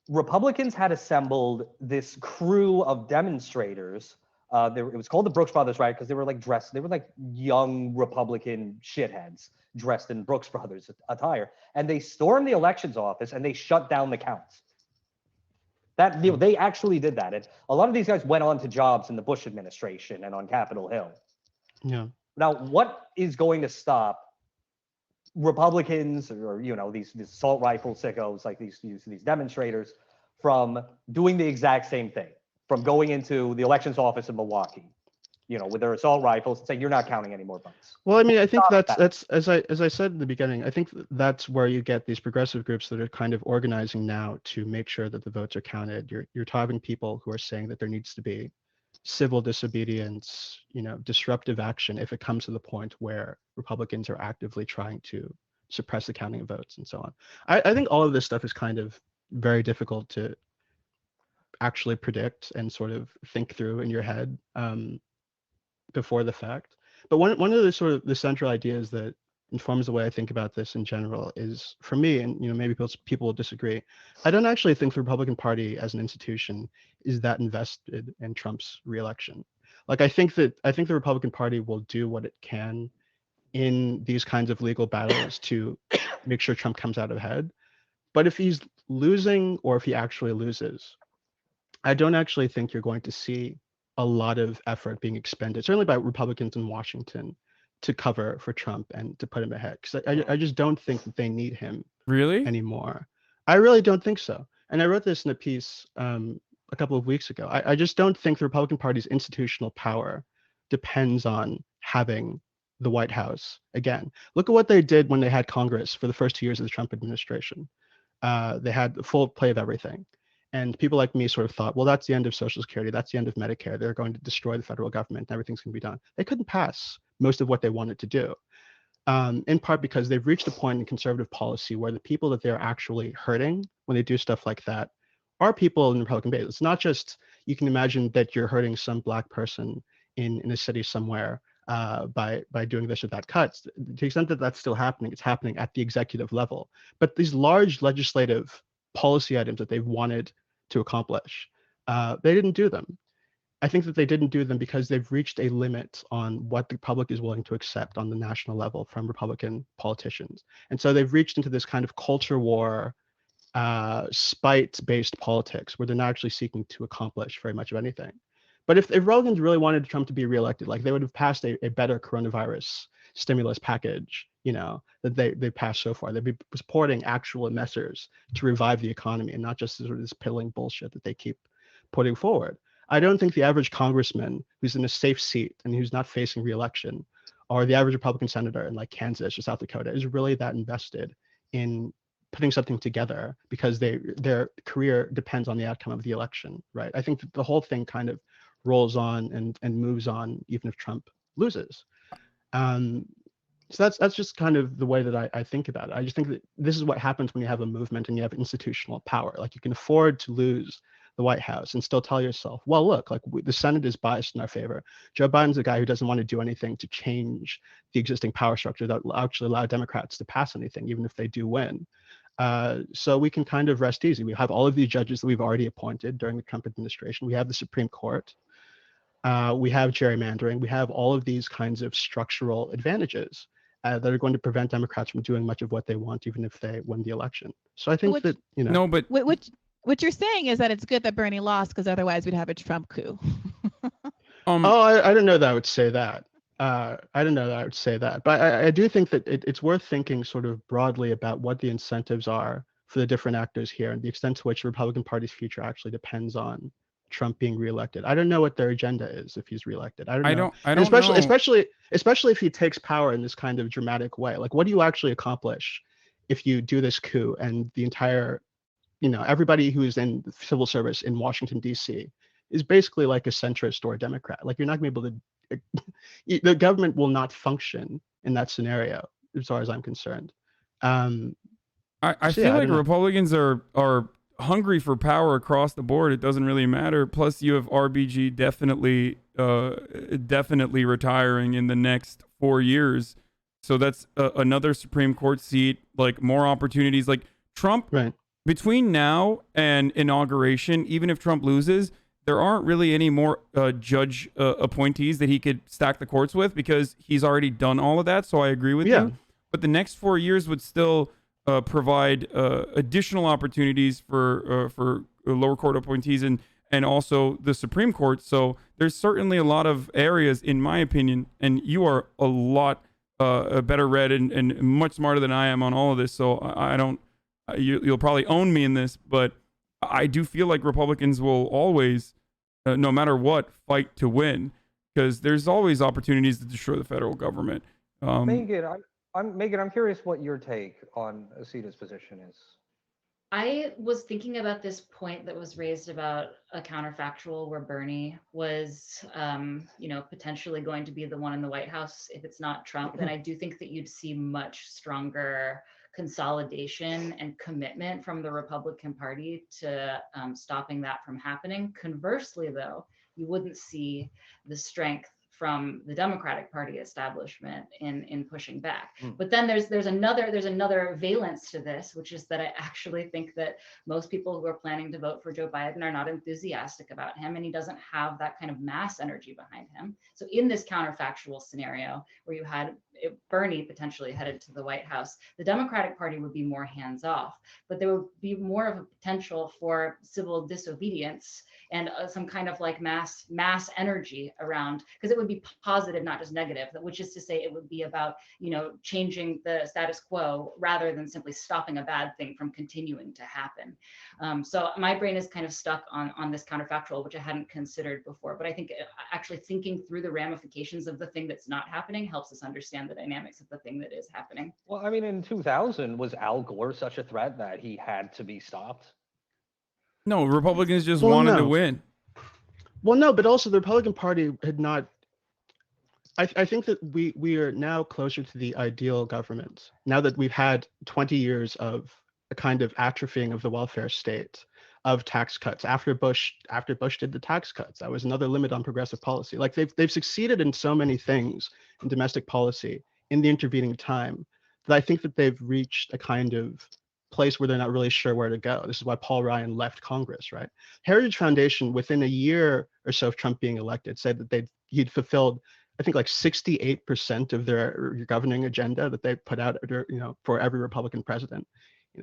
Republicans had assembled this crew of demonstrators. It was called the Brooks Brothers riot because they were like dressed. They were like young Republican shitheads dressed in Brooks Brothers attire, and they stormed the elections office and they shut down the counts. They actually did that, and a lot of these guys went on to jobs in the Bush administration and on Capitol Hill. Yeah. Now, what is going to stop Republicans or these assault rifle sickos like these demonstrators from doing the exact same thing, from going into the elections office in Milwaukee, with their assault rifles and saying you're not counting any more votes? Well, I mean, I think that's as I said in the beginning, I think that's where you get these progressive groups that are kind of organizing now to make sure that the votes are counted. You're talking people who are saying that there needs to be civil disobedience, disruptive action if it comes to the point where Republicans are actively trying to suppress the counting of votes and so on. I think all of this stuff is kind of very difficult to actually predict and sort of think through in your head before the fact. But one of the sort of the central ideas that informs the way I think about this in general is, for me, and maybe people will disagree, I don't actually think the Republican Party as an institution is that invested in Trump's reelection. Like, I think the Republican Party will do what it can in these kinds of legal battles to make sure Trump comes out ahead. But if he's losing, or if he actually loses, I don't actually think you're going to see a lot of effort being expended, certainly by Republicans in Washington, to cover for Trump and to put him ahead. Because I just don't think that they need him Really? anymore. I really don't think so. And I wrote this in a piece a couple of weeks ago. I just don't think the Republican Party's institutional power depends on having the White House again. Look at what they did when they had Congress for the first 2 years of the Trump administration. They had the full play of everything. And people like me sort of thought, well, that's the end of Social Security. That's the end of Medicare. They're going to destroy the federal government and everything's going to be done. They couldn't pass most of what they wanted to do, in part because they've reached a point in conservative policy where the people that they're actually hurting when they do stuff like that are people in the Republican base. It's not just, you can imagine that you're hurting some Black person in a city somewhere by doing this or that cut. To the extent that that's still happening, it's happening at the executive level. But these large legislative policy items that they've wanted to accomplish, they didn't do them. I think that they didn't do them because they've reached a limit on what the public is willing to accept on the national level from Republican politicians. And so they've reached into this kind of culture war, spite-based politics where they're not actually seeking to accomplish very much of anything. But if Republicans really wanted Trump to be reelected, like they would have passed a better coronavirus stimulus package, that they passed so far. They'd be supporting actual measures to revive the economy and not just sort of this pilling bullshit that they keep putting forward. I don't think the average congressman who's in a safe seat and who's not facing reelection, or the average Republican senator in like Kansas or South Dakota, is really that invested in putting something together because their career depends on the outcome of the election, right? I think that the whole thing kind of rolls on and moves on even if Trump loses. So that's just kind of the way that I think about it. I just think that this is what happens when you have a movement and you have institutional power. Like you can afford to lose the White House and still tell yourself, well, look, like the Senate is biased in our favor. Joe Biden's a guy who doesn't want to do anything to change the existing power structure that will actually allow Democrats to pass anything, even if they do win. So we can kind of rest easy. We have all of these judges that we've already appointed during the Trump administration. We have the Supreme Court. We have gerrymandering. We have all of these kinds of structural advantages that are going to prevent Democrats from doing much of what they want, even if they win the election. So I think that, No, but what you're saying is that it's good that Bernie lost because otherwise we'd have a Trump coup. I don't know that I would say that. I don't know that I would say that. But I do think that it's worth thinking sort of broadly about what the incentives are for the different actors here and the extent to which the Republican Party's future actually depends on Trump being reelected. I don't know what their agenda is if he's reelected. I don't know. I don't especially if he takes power in this kind of dramatic way. Like, what do you actually accomplish if you do this coup and the entire, everybody who is in the civil service in Washington, D.C. is basically like a centrist or a Democrat. Like, you're not going to be able to, the government will not function in that scenario, as far as I'm concerned. I feel like Republicans are hungry for power across the board. It doesn't really matter. Plus, you have RBG definitely retiring in the next 4 years. So that's another Supreme Court seat, like more opportunities. Like Trump, right. Between now and inauguration, even if Trump loses, there aren't really any more judge appointees that he could stack the courts with because he's already done all of that. So I agree with you. But the next 4 years would still provide additional opportunities for lower court appointees and also the Supreme Court. So there's certainly a lot of areas, in my opinion, and you are a lot better read and much smarter than I am on all of this. So I don't, you'll probably own me in this, but I do feel like Republicans will always, no matter what, fight to win because there's always opportunities to destroy the federal government. Meagan, I'm curious what your take on Osita's position is. I was thinking about this point that was raised about a counterfactual where Bernie was, potentially going to be the one in the White House if it's not Trump. And I do think that you'd see much stronger consolidation and commitment from the Republican Party to stopping that from happening. Conversely, though, you wouldn't see the strength from the Democratic Party establishment in pushing back. But then there's another valence to this, which is that I actually think that most people who are planning to vote for Joe Biden are not enthusiastic about him, and he doesn't have that kind of mass energy behind him. So in this counterfactual scenario where you had Bernie potentially headed to the White House, the Democratic Party would be more hands-off, but there would be more of a potential for civil disobedience and some kind of like mass energy around, because it would be positive, not just negative, which is to say it would be about, changing the status quo rather than simply stopping a bad thing from continuing to happen. So my brain is kind of stuck on this counterfactual, which I hadn't considered before, but I think actually thinking through the ramifications of the thing that's not happening helps us understand the dynamics of the thing that is happening. Well, I mean, in 2000, was Al Gore such a threat that he had to be stopped? No, Republicans just wanted to win. Well, no, but also the Republican Party had not. I think that we are now closer to the ideal government now that we've had 20 years of a kind of atrophying of the welfare state, of tax cuts. After Bush did the tax cuts, that was another limit on progressive policy. Like they've succeeded in so many things in domestic policy in the intervening time that I think that they've reached a kind of place where they're not really sure where to go. This is why Paul Ryan left Congress, right? Heritage Foundation, within a year or so of Trump being elected, said that he'd fulfilled, I think, like 68% of their governing agenda that they put out, for every Republican president.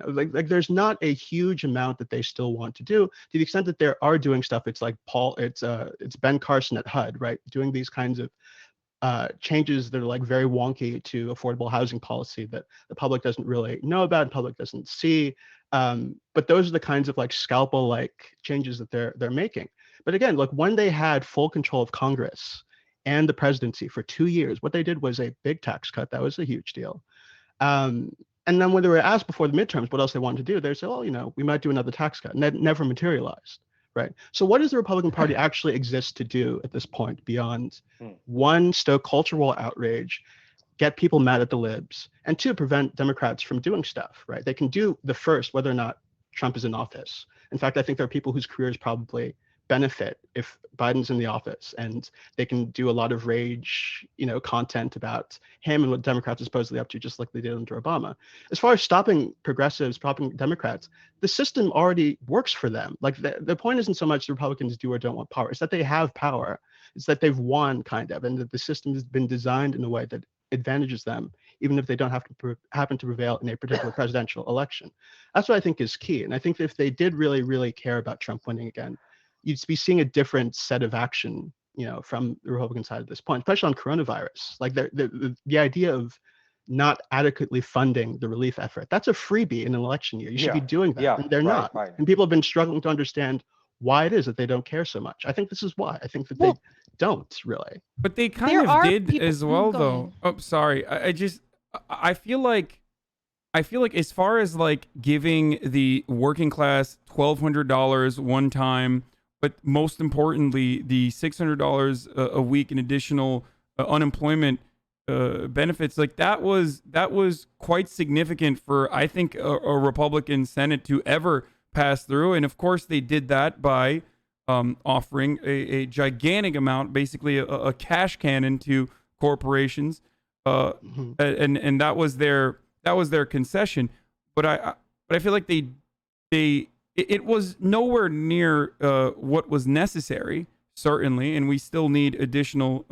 Like there's not a huge amount that they still want to do. To the extent that they are doing stuff, it's like it's Ben Carson at HUD, right? Doing these kinds of changes that are like very wonky to affordable housing policy that the public doesn't really know about, the public doesn't see. But those are the kinds of like scalpel-like changes that they're making. But again, like when they had full control of Congress and the presidency for 2 years, what they did was a big tax cut. That was a huge deal. And then when they were asked before the midterms what else they wanted to do, they said, well, we might do another tax cut. And that never materialized. Right. So what does the Republican Party actually exist to do at this point beyond one, stoke cultural outrage, get people mad at the libs, and two, prevent Democrats from doing stuff, right? They can do the first, whether or not Trump is in office. In fact, I think there are people whose careers probably benefit if Biden's in the office, and they can do a lot of rage, content about him and what Democrats are supposedly up to, just like they did under Obama. As far as stopping progressives, stopping Democrats, the system already works for them. Like the point isn't so much the Republicans do or don't want power. It's that they have power. It's that they've won, kind of, and that the system has been designed in a way that advantages them, even if they don't have to happen to prevail in a particular presidential election. That's what I think is key. And I think that if they did really, really care about Trump winning again, you'd be seeing a different set of action, from the Republican side at this point, especially on coronavirus. Like the idea of not adequately funding the relief effort, that's a freebie in an election year. You should be doing that, and they're not. Right. And people have been struggling to understand why it is that they don't care so much. I think this is why. I think that they don't really. But they kind of did as well, though. Oh, sorry. I feel like as far as like giving the working class $1,200 one time, but most importantly, the $600 a week in additional unemployment benefits, like that was quite significant for, I think, a Republican Senate to ever pass through. And of course, they did that by offering a gigantic amount, basically a cash cannon to corporations, and that was their concession. But I feel like it was nowhere near what was necessary, certainly, and we still need additional,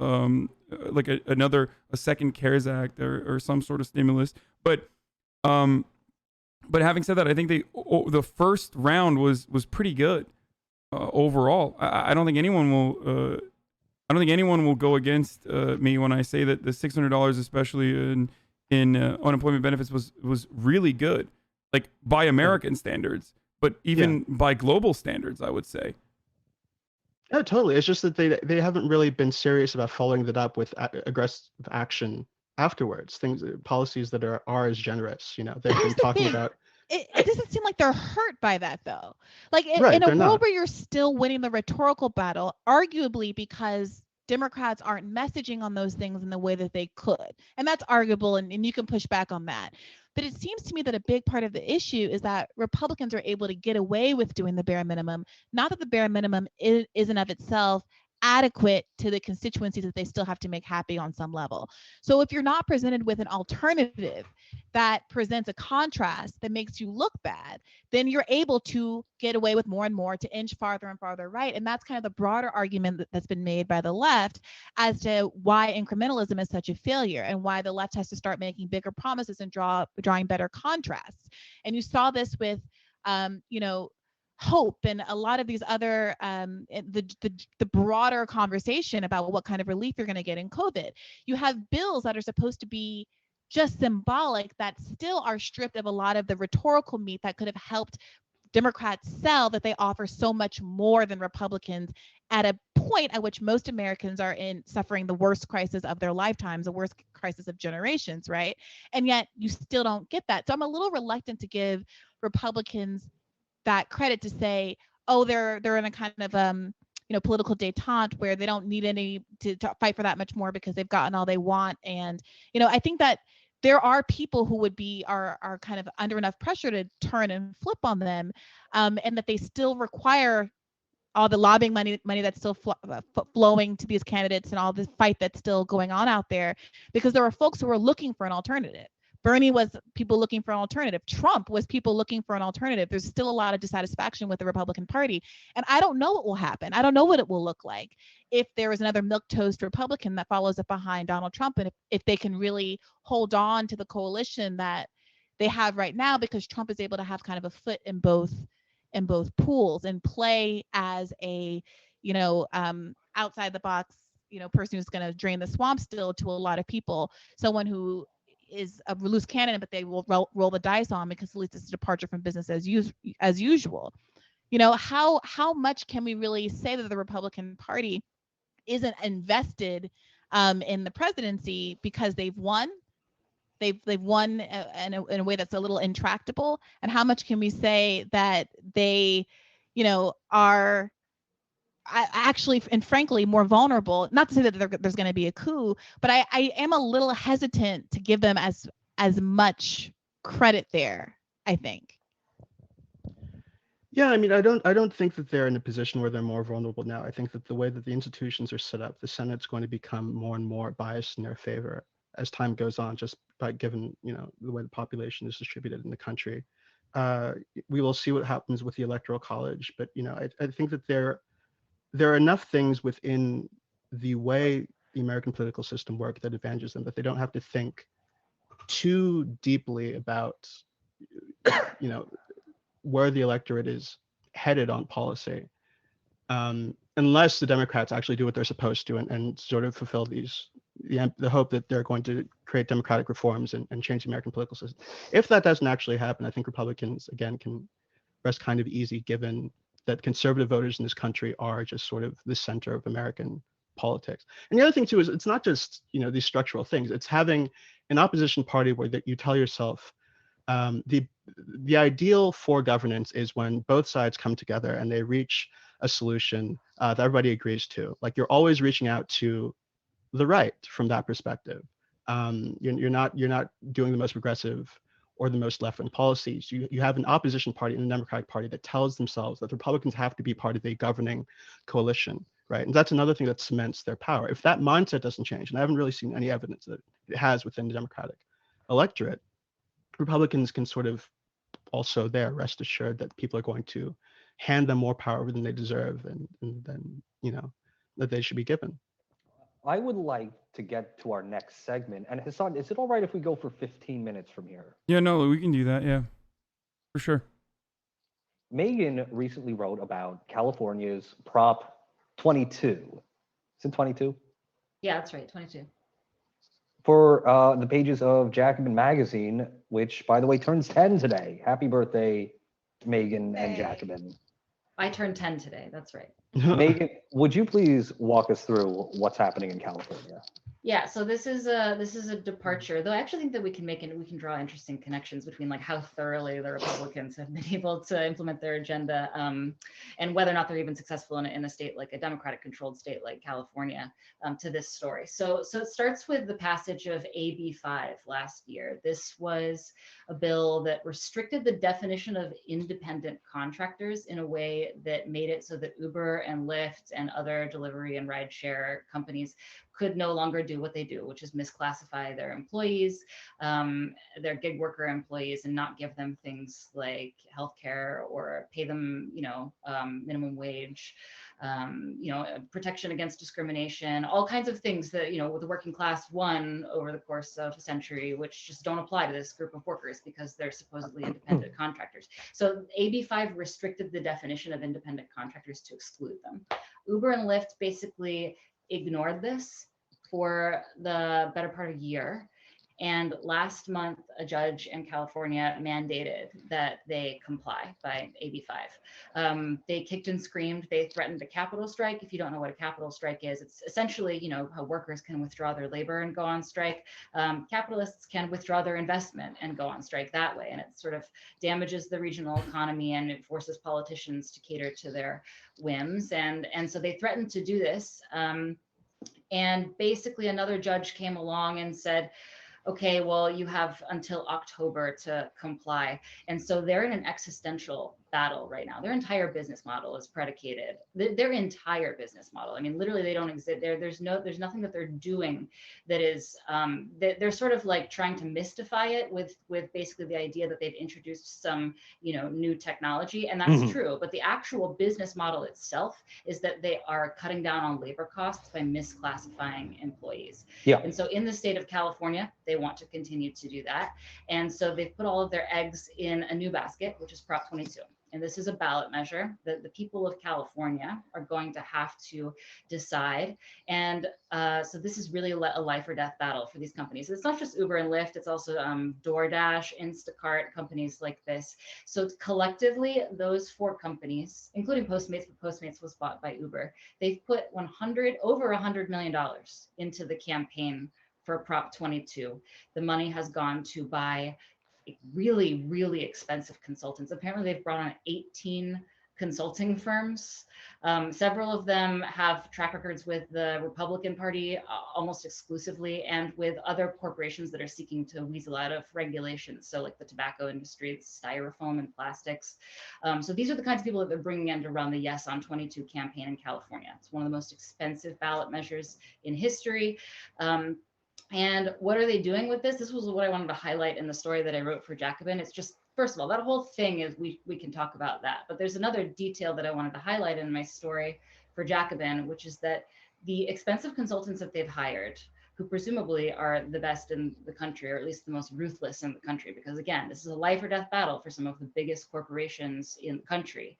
like a second CARES Act or some sort of stimulus. But having said that, I think the first round was pretty good overall. I don't think anyone will. I don't think anyone will go against me when I say that the $600, especially in unemployment benefits, was really good, like by American standards. But even by global standards, I would say. Oh, totally. It's just that they haven't really been serious about following that up with aggressive action afterwards. Policies that are as generous. They've been talking about. It doesn't seem like they're hurt by that, though. Like in a world where you're still winning the rhetorical battle, arguably because Democrats aren't messaging on those things in the way that they could, and that's arguable, and you can push back on that. But it seems to me that a big part of the issue is that Republicans are able to get away with doing the bare minimum. Not that the bare minimum is in of itself adequate to the constituencies that they still have to make happy on some level. So if you're not presented with an alternative that presents a contrast that makes you look bad, then you're able to get away with more and more, to inch farther and farther right. And that's kind of the broader argument that's been made by the left as to why incrementalism is such a failure and why the left has to start making bigger promises and drawing better contrasts. And you saw this with, hope and a lot of these other the broader conversation about what kind of relief you're going to get in COVID. You have bills that are supposed to be just symbolic that still are stripped of a lot of the rhetorical meat that could have helped Democrats sell that they offer so much more than Republicans at a point at which most Americans are suffering the worst crisis of their lifetimes, the worst crisis of generations, right? And yet you still don't get that. So I'm a little reluctant to give Republicans that credit to say, oh, they're in a kind of political detente where they don't need any to fight for that much more because they've gotten all they want. And I think that there are people who would are kind of under enough pressure to turn and flip on them, and that they still require all the lobbying money that's still flowing to these candidates and all this fight that's still going on out there, because there are folks who are looking for an alternative. Bernie was people looking for an alternative. Trump was people looking for an alternative. There's still a lot of dissatisfaction with the Republican Party. And I don't know what will happen. I don't know what it will look like if there is another milquetoast Republican that follows up behind Donald Trump, and if they can really hold on to the coalition that they have right now, because Trump is able to have kind of a foot in both pools and play as a, outside the box, person who's going to drain the swamp still to a lot of people, someone who is a loose cannon, but they will roll the dice on because at least it's a departure from business as usual. How much can we really say that the Republican Party isn't invested in the presidency because they've won? They've won in a way that's a little intractable, and how much can we say that they, are actually and frankly more vulnerable? Not to say that there's going to be a coup, but I am a little hesitant to give them as much credit there, I think. Yeah, I mean, I don't think that they're in a position where they're more vulnerable now. I think that the way that the institutions are set up, the Senate's going to become more and more biased in their favor as time goes on, just by given, the way the population is distributed in the country. We will see what happens with the Electoral College, but, I think that there are enough things within the way the American political system works that advantages them, that they don't have to think too deeply about, where the electorate is headed on policy, unless the Democrats actually do what they're supposed to and sort of fulfill the hope that they're going to create democratic reforms and change the American political system. If that doesn't actually happen, I think Republicans, again, can rest kind of easy, given that conservative voters in this country are just sort of the center of American politics. And the other thing too is it's not just these structural things. It's having an opposition party where that you tell yourself the ideal for governance is when both sides come together and they reach a solution that everybody agrees to. Like, you're always reaching out to the right from that perspective. You're not doing the most progressive or the most left-wing policies. You have an opposition party in the Democratic Party that tells themselves that the Republicans have to be part of a governing coalition, right? And that's another thing that cements their power. If that mindset doesn't change, and I haven't really seen any evidence that it has within the Democratic electorate, Republicans can sort of also rest assured that people are going to hand them more power than they deserve, and then that they should be given. I would like to get to our next segment. And Hasan, is it all right if we go for 15 minutes from here? Yeah, no, we can do that. Yeah, for sure. Meagan recently wrote about California's Prop 22. Is it 22? Yeah, that's right, 22. For the pages of Jacobin magazine, which, by the way, turns 10 today. Happy birthday, Meagan and Jacobin. I turned 10 today, that's right. Meagan, would you please walk us through what's happening in California? Yeah, so this is a departure, though I actually think that we can draw interesting connections between like how thoroughly the Republicans have been able to implement their agenda, and whether or not they're even successful in a state like a Democratic controlled state like California, to this story. So it starts with the passage of AB 5 last year. This was a bill that restricted the definition of independent contractors in a way that made it so that Uber and Lyft and other delivery and rideshare companies could no longer do what they do, which is misclassify their employees, their gig worker employees, and not give them things like healthcare or pay them, minimum wage, protection against discrimination, all kinds of things that, the working class won over the course of a century, which just don't apply to this group of workers because they're supposedly independent contractors. So AB 5 restricted the definition of independent contractors to exclude them. Uber and Lyft basically ignored this for the better part of a year. And last month, a judge in California mandated that they comply by AB 5. They kicked and screamed. They threatened a capital strike. If you don't know what a capital strike is, it's essentially, how workers can withdraw their labor and go on strike. Capitalists can withdraw their investment and go on strike that way. And it sort of damages the regional economy and it forces politicians to cater to their whims. And so they threatened to do this. And basically another judge came along and said, okay, well, you have until October to comply. And so they're in an existential battle right now. Their entire business model is predicated, their entire business model. I mean, literally they don't exist. There's nothing that they're doing that is, they're sort of like trying to mystify it with basically the idea that they've introduced some, new technology, and that's true. But the actual business model itself is that they are cutting down on labor costs by misclassifying employees. Yeah. And so in the state of California, they want to continue to do that. And so they've put all of their eggs in a new basket, which is Prop 22. And this is a ballot measure that the people of California are going to have to decide. And so this is really a life or death battle for these companies. It's not just Uber and Lyft, it's also DoorDash, Instacart, companies like this. So collectively, those 4 companies, including Postmates, but Postmates was bought by Uber, they've put over $100 million into the campaign for Prop 22. The money has gone to buy really, really expensive consultants. Apparently they've brought on 18 consulting firms. Several of them have track records with the Republican Party almost exclusively, and with other corporations that are seeking to weasel out of regulations. So like the tobacco industry, styrofoam and plastics. So these are the kinds of people that they're bringing in to run the Yes on 22 campaign in California. It's one of the most expensive ballot measures in history. And what are they doing with this? This was what I wanted to highlight in the story that I wrote for Jacobin. It's just, first of all, that whole thing is, we can talk about that. But there's another detail that I wanted to highlight in my story for Jacobin, which is that the expensive consultants that they've hired, who presumably are the best in the country, or at least the most ruthless in the country, because again, this is a life or death battle for some of the biggest corporations in the country,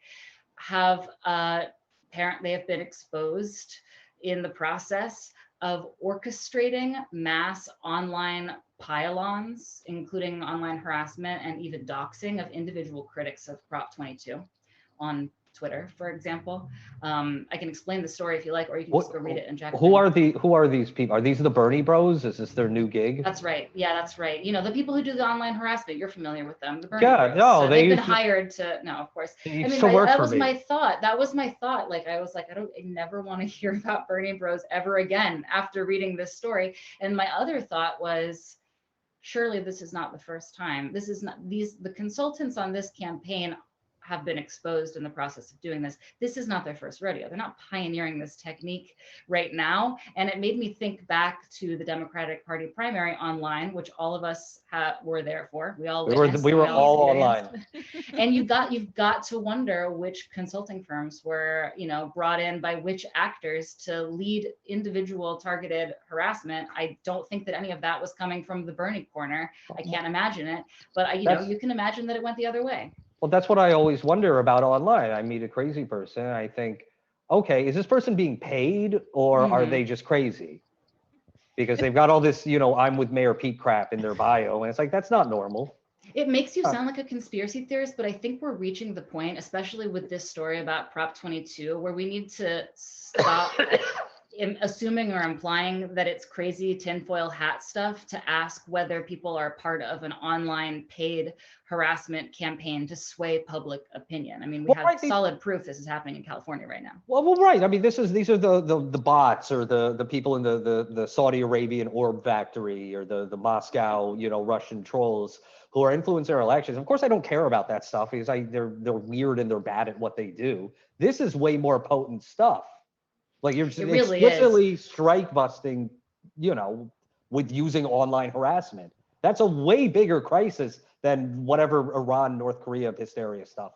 they have been exposed in the process of orchestrating mass online pile-ons, including online harassment and even doxing of individual critics of Prop 22 on Twitter, for example. I can explain the story if you like, or you can just go read it and check. Who are these people? Are these the Bernie Bros? Is this their new gig? That's right. Yeah, that's right. The people who do the online harassment, you're familiar with them. The Bernie yeah, Bros. No, they've been hired to. No, of course. That was my thought. That was my thought. Like I was like, I never want to hear about Bernie Bros ever again after reading this story. And my other thought was, surely this is not the first time. This is not the consultants on this campaign have been exposed in the process of doing this. This is not their first rodeo. They're not pioneering this technique right now. And it made me think back to the Democratic Party primary online, which all of us were there for. We were all online. And you've got to wonder which consulting firms were, brought in by which actors to lead individual targeted harassment. I don't think that any of that was coming from the Bernie corner. I can't imagine it, but you can imagine that it went the other way. Well, that's what I always wonder about online. I meet a crazy person and I think, okay, is this person being paid or are they just crazy? Because they've got all this, I'm with Mayor Pete crap in their bio. And it's like, that's not normal. It makes you sound like a conspiracy theorist, but I think we're reaching the point, especially with this story about Prop 22, where we need to stop. assuming or implying that it's crazy tinfoil hat stuff to ask whether people are part of an online paid harassment campaign to sway public opinion. I mean, we have solid proof this is happening in California right now. Well, right. I mean, these are the bots or the people in the Saudi Arabian orb factory or the Moscow, Russian trolls who are influencing our elections. Of course, I don't care about that stuff because they're weird and they're bad at what they do. This is way more potent stuff. Like you're really explicitly strike busting, with using online harassment. That's a way bigger crisis than whatever Iran, North Korea hysteria stuff.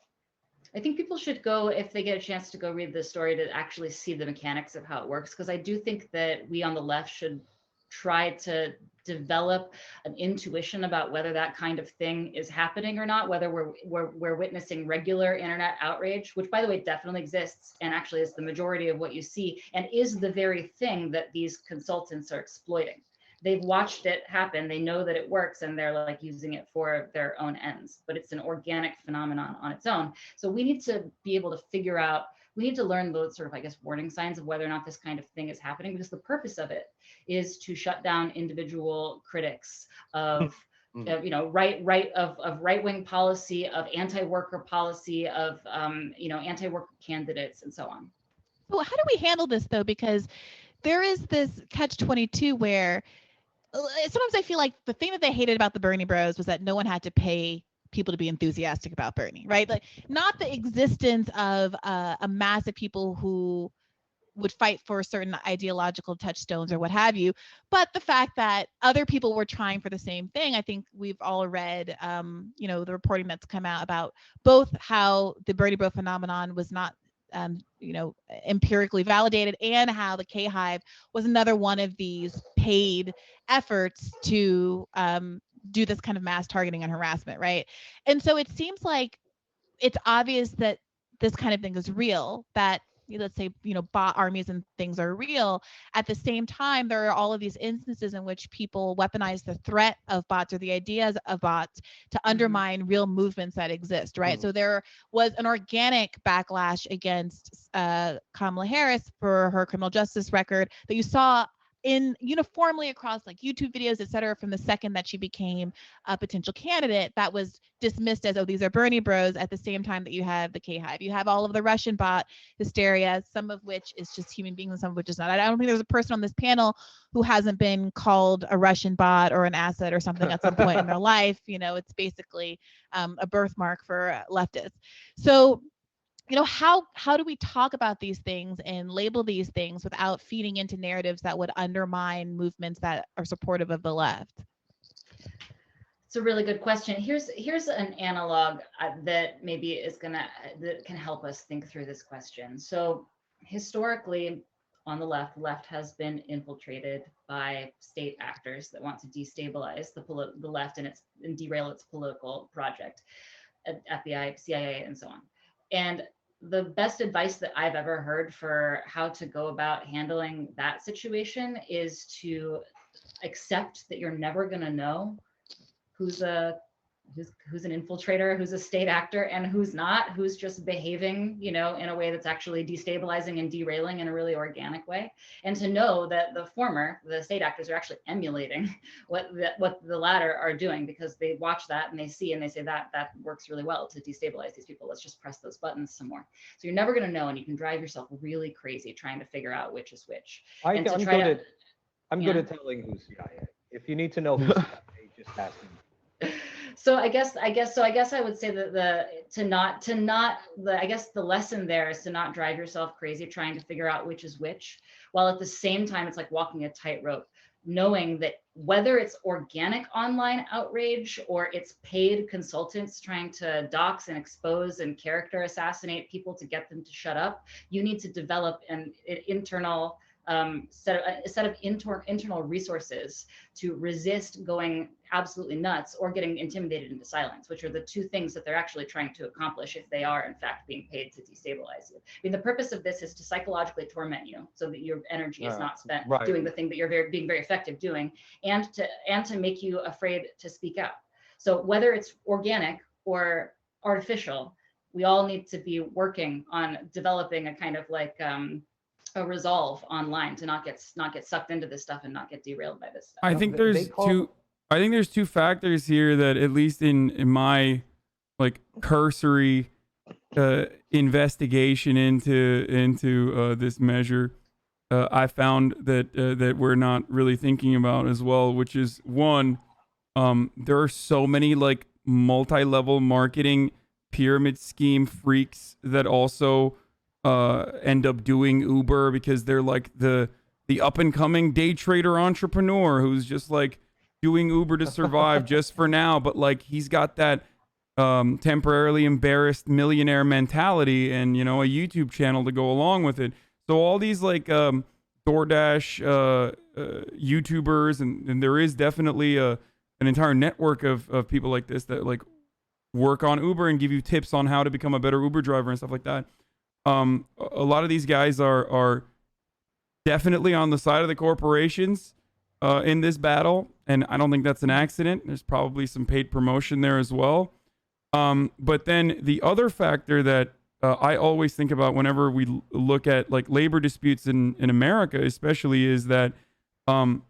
I think people should go, if they get a chance to go read the story, to actually see the mechanics of how it works. Because I do think that we on the left should try to develop an intuition about whether that kind of thing is happening or not, whether we're witnessing regular internet outrage, which by the way definitely exists and actually is the majority of what you see and is the very thing that these consultants are exploiting. They've watched it happen, they know that it works, and they're like using it for their own ends, but it's an organic phenomenon on its own. So we need to be able to figure out, we need to learn those sort of, I guess, warning signs of whether or not this kind of thing is happening, because the purpose of it is to shut down individual critics of right-wing policy, of anti-worker policy, of anti-worker candidates, and so on. So how do we handle this though? Because there is this catch-22 where sometimes I feel like the thing that they hated about the Bernie Bros was that no one had to pay people to be enthusiastic about Bernie, right? Like not the existence of a mass of people who would fight for certain ideological touchstones or what have you, but the fact that other people were trying for the same thing. I think we've all read, the reporting that's come out about both how the Bernie Bro phenomenon was not empirically validated, and how the K-Hive was another one of these paid efforts to do this kind of mass targeting and harassment, right? And so it seems like it's obvious that this kind of thing is real, that let's say, bot armies and things are real. At the same time, there are all of these instances in which people weaponize the threat of bots or the ideas of bots to undermine real movements that exist, right? So there was an organic backlash against Kamala Harris for her criminal justice record that you saw uniformly across like YouTube videos, et cetera, from the second that she became a potential candidate. That was dismissed as, oh, these are Bernie Bros, at the same time that you have the K-Hive. You have all of the Russian bot hysteria, some of which is just human beings and some of which is not. I don't think there's a person on this panel who hasn't been called a Russian bot or an asset or something at some point in their life. It's basically a birthmark for leftists. So how do we talk about these things and label these things without feeding into narratives that would undermine movements that are supportive of the left? It's a really good question. Here's an analog that maybe that can help us think through this question. So historically, on the left has been infiltrated by state actors that want to destabilize the left and derail its political project, FBI, CIA, and so on. And the best advice that I've ever heard for how to go about handling that situation is to accept that you're never going to know who's an infiltrator, who's a state actor, and who's not, who's just behaving, in a way that's actually destabilizing and derailing in a really organic way. And to know that the state actors are actually emulating what the latter are doing, because they watch that and they see and they say that works really well to destabilize these people. Let's just press those buttons some more. So you're never going to know, and you can drive yourself really crazy trying to figure out which is which. I'm good at telling who's CIA. If you need to know who's CIA, just ask me. So I guess I would say that the lesson there is to not drive yourself crazy trying to figure out which is which, while at the same time it's like walking a tightrope, knowing that whether it's organic online outrage or it's paid consultants trying to dox and expose and character assassinate people to get them to shut up, you need to develop an internal set of internal resources to resist going absolutely nuts or getting intimidated into silence, which are the two things that they're actually trying to accomplish if they are in fact being paid to destabilize you. I mean, the purpose of this is to psychologically torment you so that your energy is not spent doing the thing that you're being very effective doing, and to make you afraid to speak out. So whether it's organic or artificial, we all need to be working on developing a kind of like a resolve online to not get sucked into this stuff and not get derailed by this stuff. I think there's two factors here that, at least in my like cursory investigation into this measure, I found that we're not really thinking about as well, which is one, there are so many like multi-level marketing pyramid scheme freaks that also end up doing Uber because they're like the up and coming day trader entrepreneur who's just like doing Uber to survive just for now, but like he's got that temporarily embarrassed millionaire mentality and, you know, a YouTube channel to go along with it. So all these like DoorDash YouTubers, and there is definitely an entire network of people like this that like work on Uber and give you tips on how to become a better Uber driver and stuff like that. A lot of these guys are definitely on the side of the corporations in this battle, and I don't think that's an accident. There's probably some paid promotion there as well. But then the other factor that I always think about whenever we look at like labor disputes in America, especially, is that I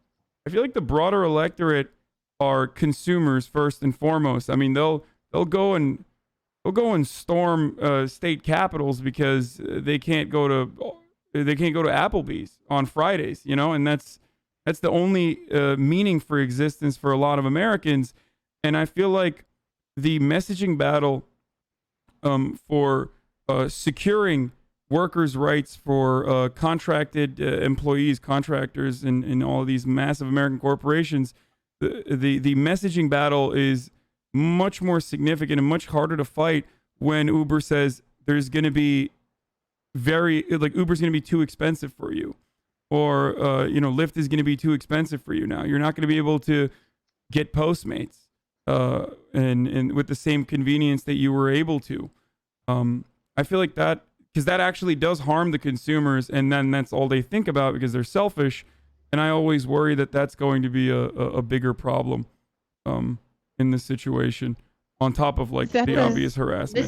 feel like the broader electorate are consumers first and foremost. I mean, they'll go and storm state capitals because they can't go to Applebee's on Fridays, you know, and that's the only meaning for existence for a lot of Americans. And I feel like the messaging battle for securing workers' rights for contracted employees, contractors in all of these massive American corporations, the messaging battle is much more significant and much harder to fight when Uber says there's going to be Uber's going to be too expensive for you, or Lyft is going to be too expensive for you now. You're not going to be able to get Postmates and with the same convenience that you were able to. I feel like that, because that actually does harm the consumers, and then that's all they think about because they're selfish. And I always worry that that's going to be a bigger problem in this situation, on top of like the obvious harassment.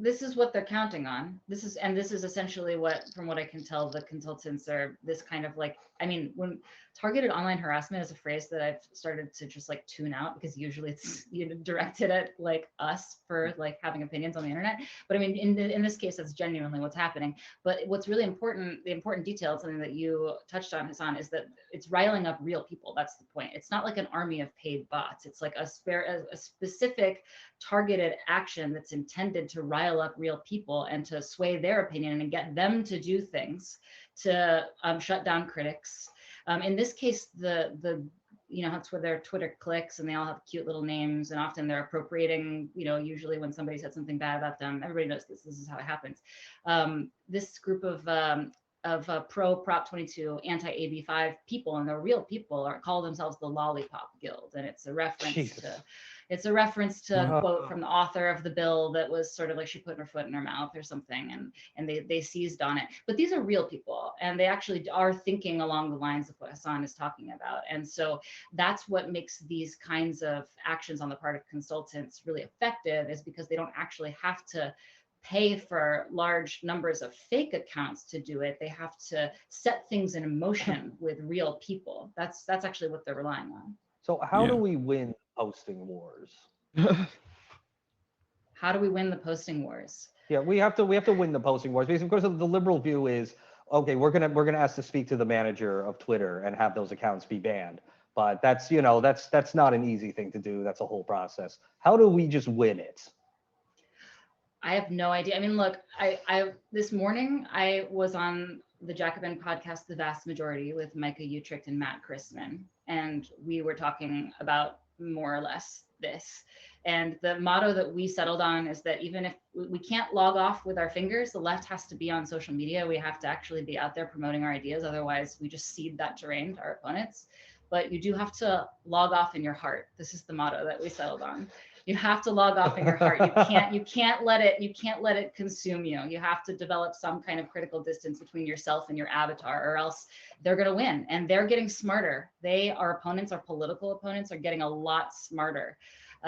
This is what they're counting on. This is essentially what, from what I can tell, the consultants are this kind of like, I mean, when targeted online harassment is a phrase that I've started to just like tune out, because usually it's directed at like us for like having opinions on the internet. But I mean, in this case, that's genuinely what's happening. But what's really important, the important detail, something that you touched on, Hasan, is that it's riling up real people. That's the point. It's not like an army of paid bots. It's like a specific targeted action that's intended to rile up real people and to sway their opinion and get them to do things to shut down critics. In this case, that's where their Twitter clicks, and they all have cute little names, and often they're appropriating, usually when somebody said something bad about them. Everybody knows this is how it happens. This group of pro Prop 22 anti-AB5 people, and they're real people, call themselves the Lollipop Guild, and it's a reference to a quote from the author of the bill that was sort of like she put her foot in her mouth or something, and they seized on it. But these are real people, and they actually are thinking along the lines of what Hasan is talking about. And so that's what makes these kinds of actions on the part of consultants really effective, is because they don't actually have to pay for large numbers of fake accounts to do it. They have to set things in motion with real people. That's actually what they're relying on. So how do we win posting wars? How do we win the posting wars? Yeah, we have to win the posting wars, because of course the liberal view is, okay, we're gonna ask to speak to the manager of Twitter and have those accounts be banned. But that's not an easy thing to do. That's a whole process. How do we just win it? I have no idea. I mean, look, I this morning I was on the Jacobin podcast, The Vast Majority, with Micah Utricht and Matt Christman, and we were talking about more or less this. And the motto that we settled on is that even if we can't log off with our fingers, the left has to be on social media. We have to actually be out there promoting our ideas. Otherwise, we just cede that terrain to our opponents. But you do have to log off in your heart. This is the motto that we settled on. You have to log off in your heart. You can't let it consume you. You have to develop some kind of critical distance between yourself and your avatar, or else they're going to win. And they're getting smarter. Our opponents, our political opponents, are getting a lot smarter.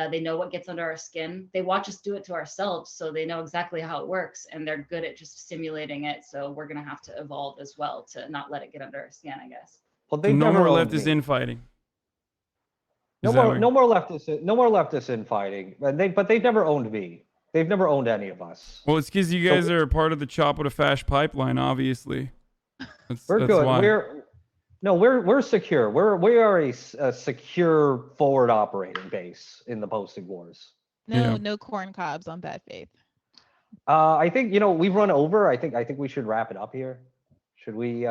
They know what gets under our skin. They watch us do it to ourselves, so they know exactly how it works, and they're good at just simulating it. So we're gonna have to evolve as well to not let it get under our skin, I guess. Well, So no more leftist infighting. No more leftist infighting. But they've never owned me. They've never owned any of us. Well, it's because you guys are part of the chop with a fash pipeline, obviously. We're good. Why. We're secure. We are a secure forward operating base in the posting wars. No corn cobs on bad faith. I think we've run over. I think we should wrap it up here. Should we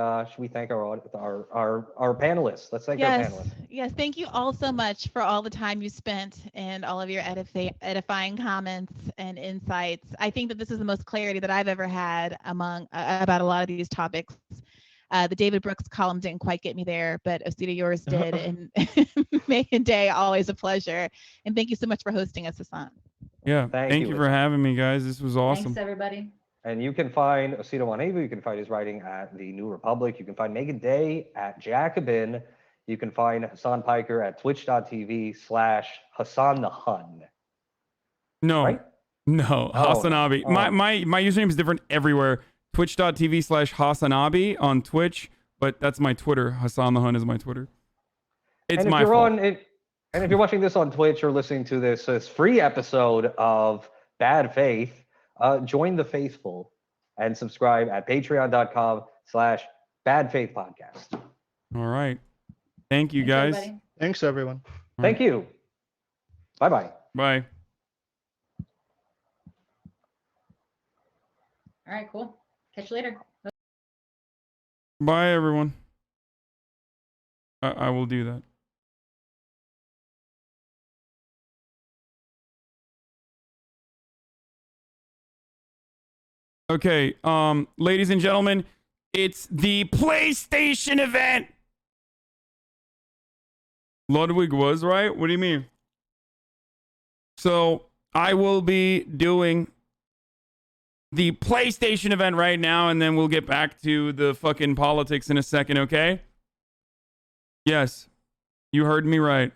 thank our panelists? Let's thank our panelists. Yes, thank you all so much for all the time you spent and all of your edifying comments and insights. I think that this is the most clarity that I've ever had about a lot of these topics. The David Brooks column didn't quite get me there, but Osita, yours did. And Meagan Day, always a pleasure. And thank you so much for hosting us, Hasan. Yeah, thank you for having me, guys. This was awesome. Thanks, everybody. And you can find Osita Nwanevu. You can find his writing at The New Republic. You can find Meagan Day at Jacobin. You can find Hasan Piker at twitch.tv/Hasan the Hun. No, right? No, HasanAbi. My username is different everywhere. Twitch.tv/HasanAbi on Twitch, but that's my Twitter. Hasan the Hun is my Twitter. It's my fault. And if you're watching this on Twitch or listening to this free episode of Bad Faith, join the faithful and subscribe at patreon.com/badfaithpodcast. All right. Thank you, guys. Everybody. Thanks, everyone. Thank you. Bye-bye. Bye. All right, cool. Catch you later. Bye, everyone. I will do that. Okay, ladies and gentlemen, it's the PlayStation event. Ludwig was right? What do you mean? So, I will be doing the PlayStation event right now, and then we'll get back to the fucking politics in a second, okay? Yes, you heard me right.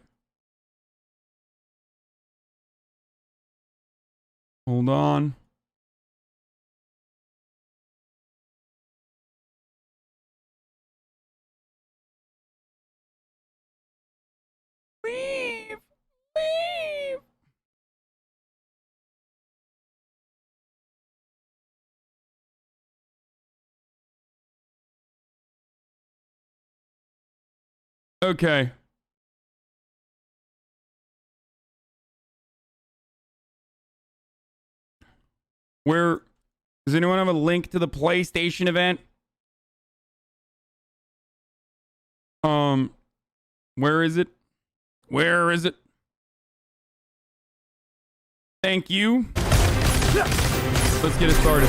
Hold on. Leave! Leave! Okay. Where does anyone have a link to the PlayStation event? Where is it? Where is it? Thank you. Let's get it started.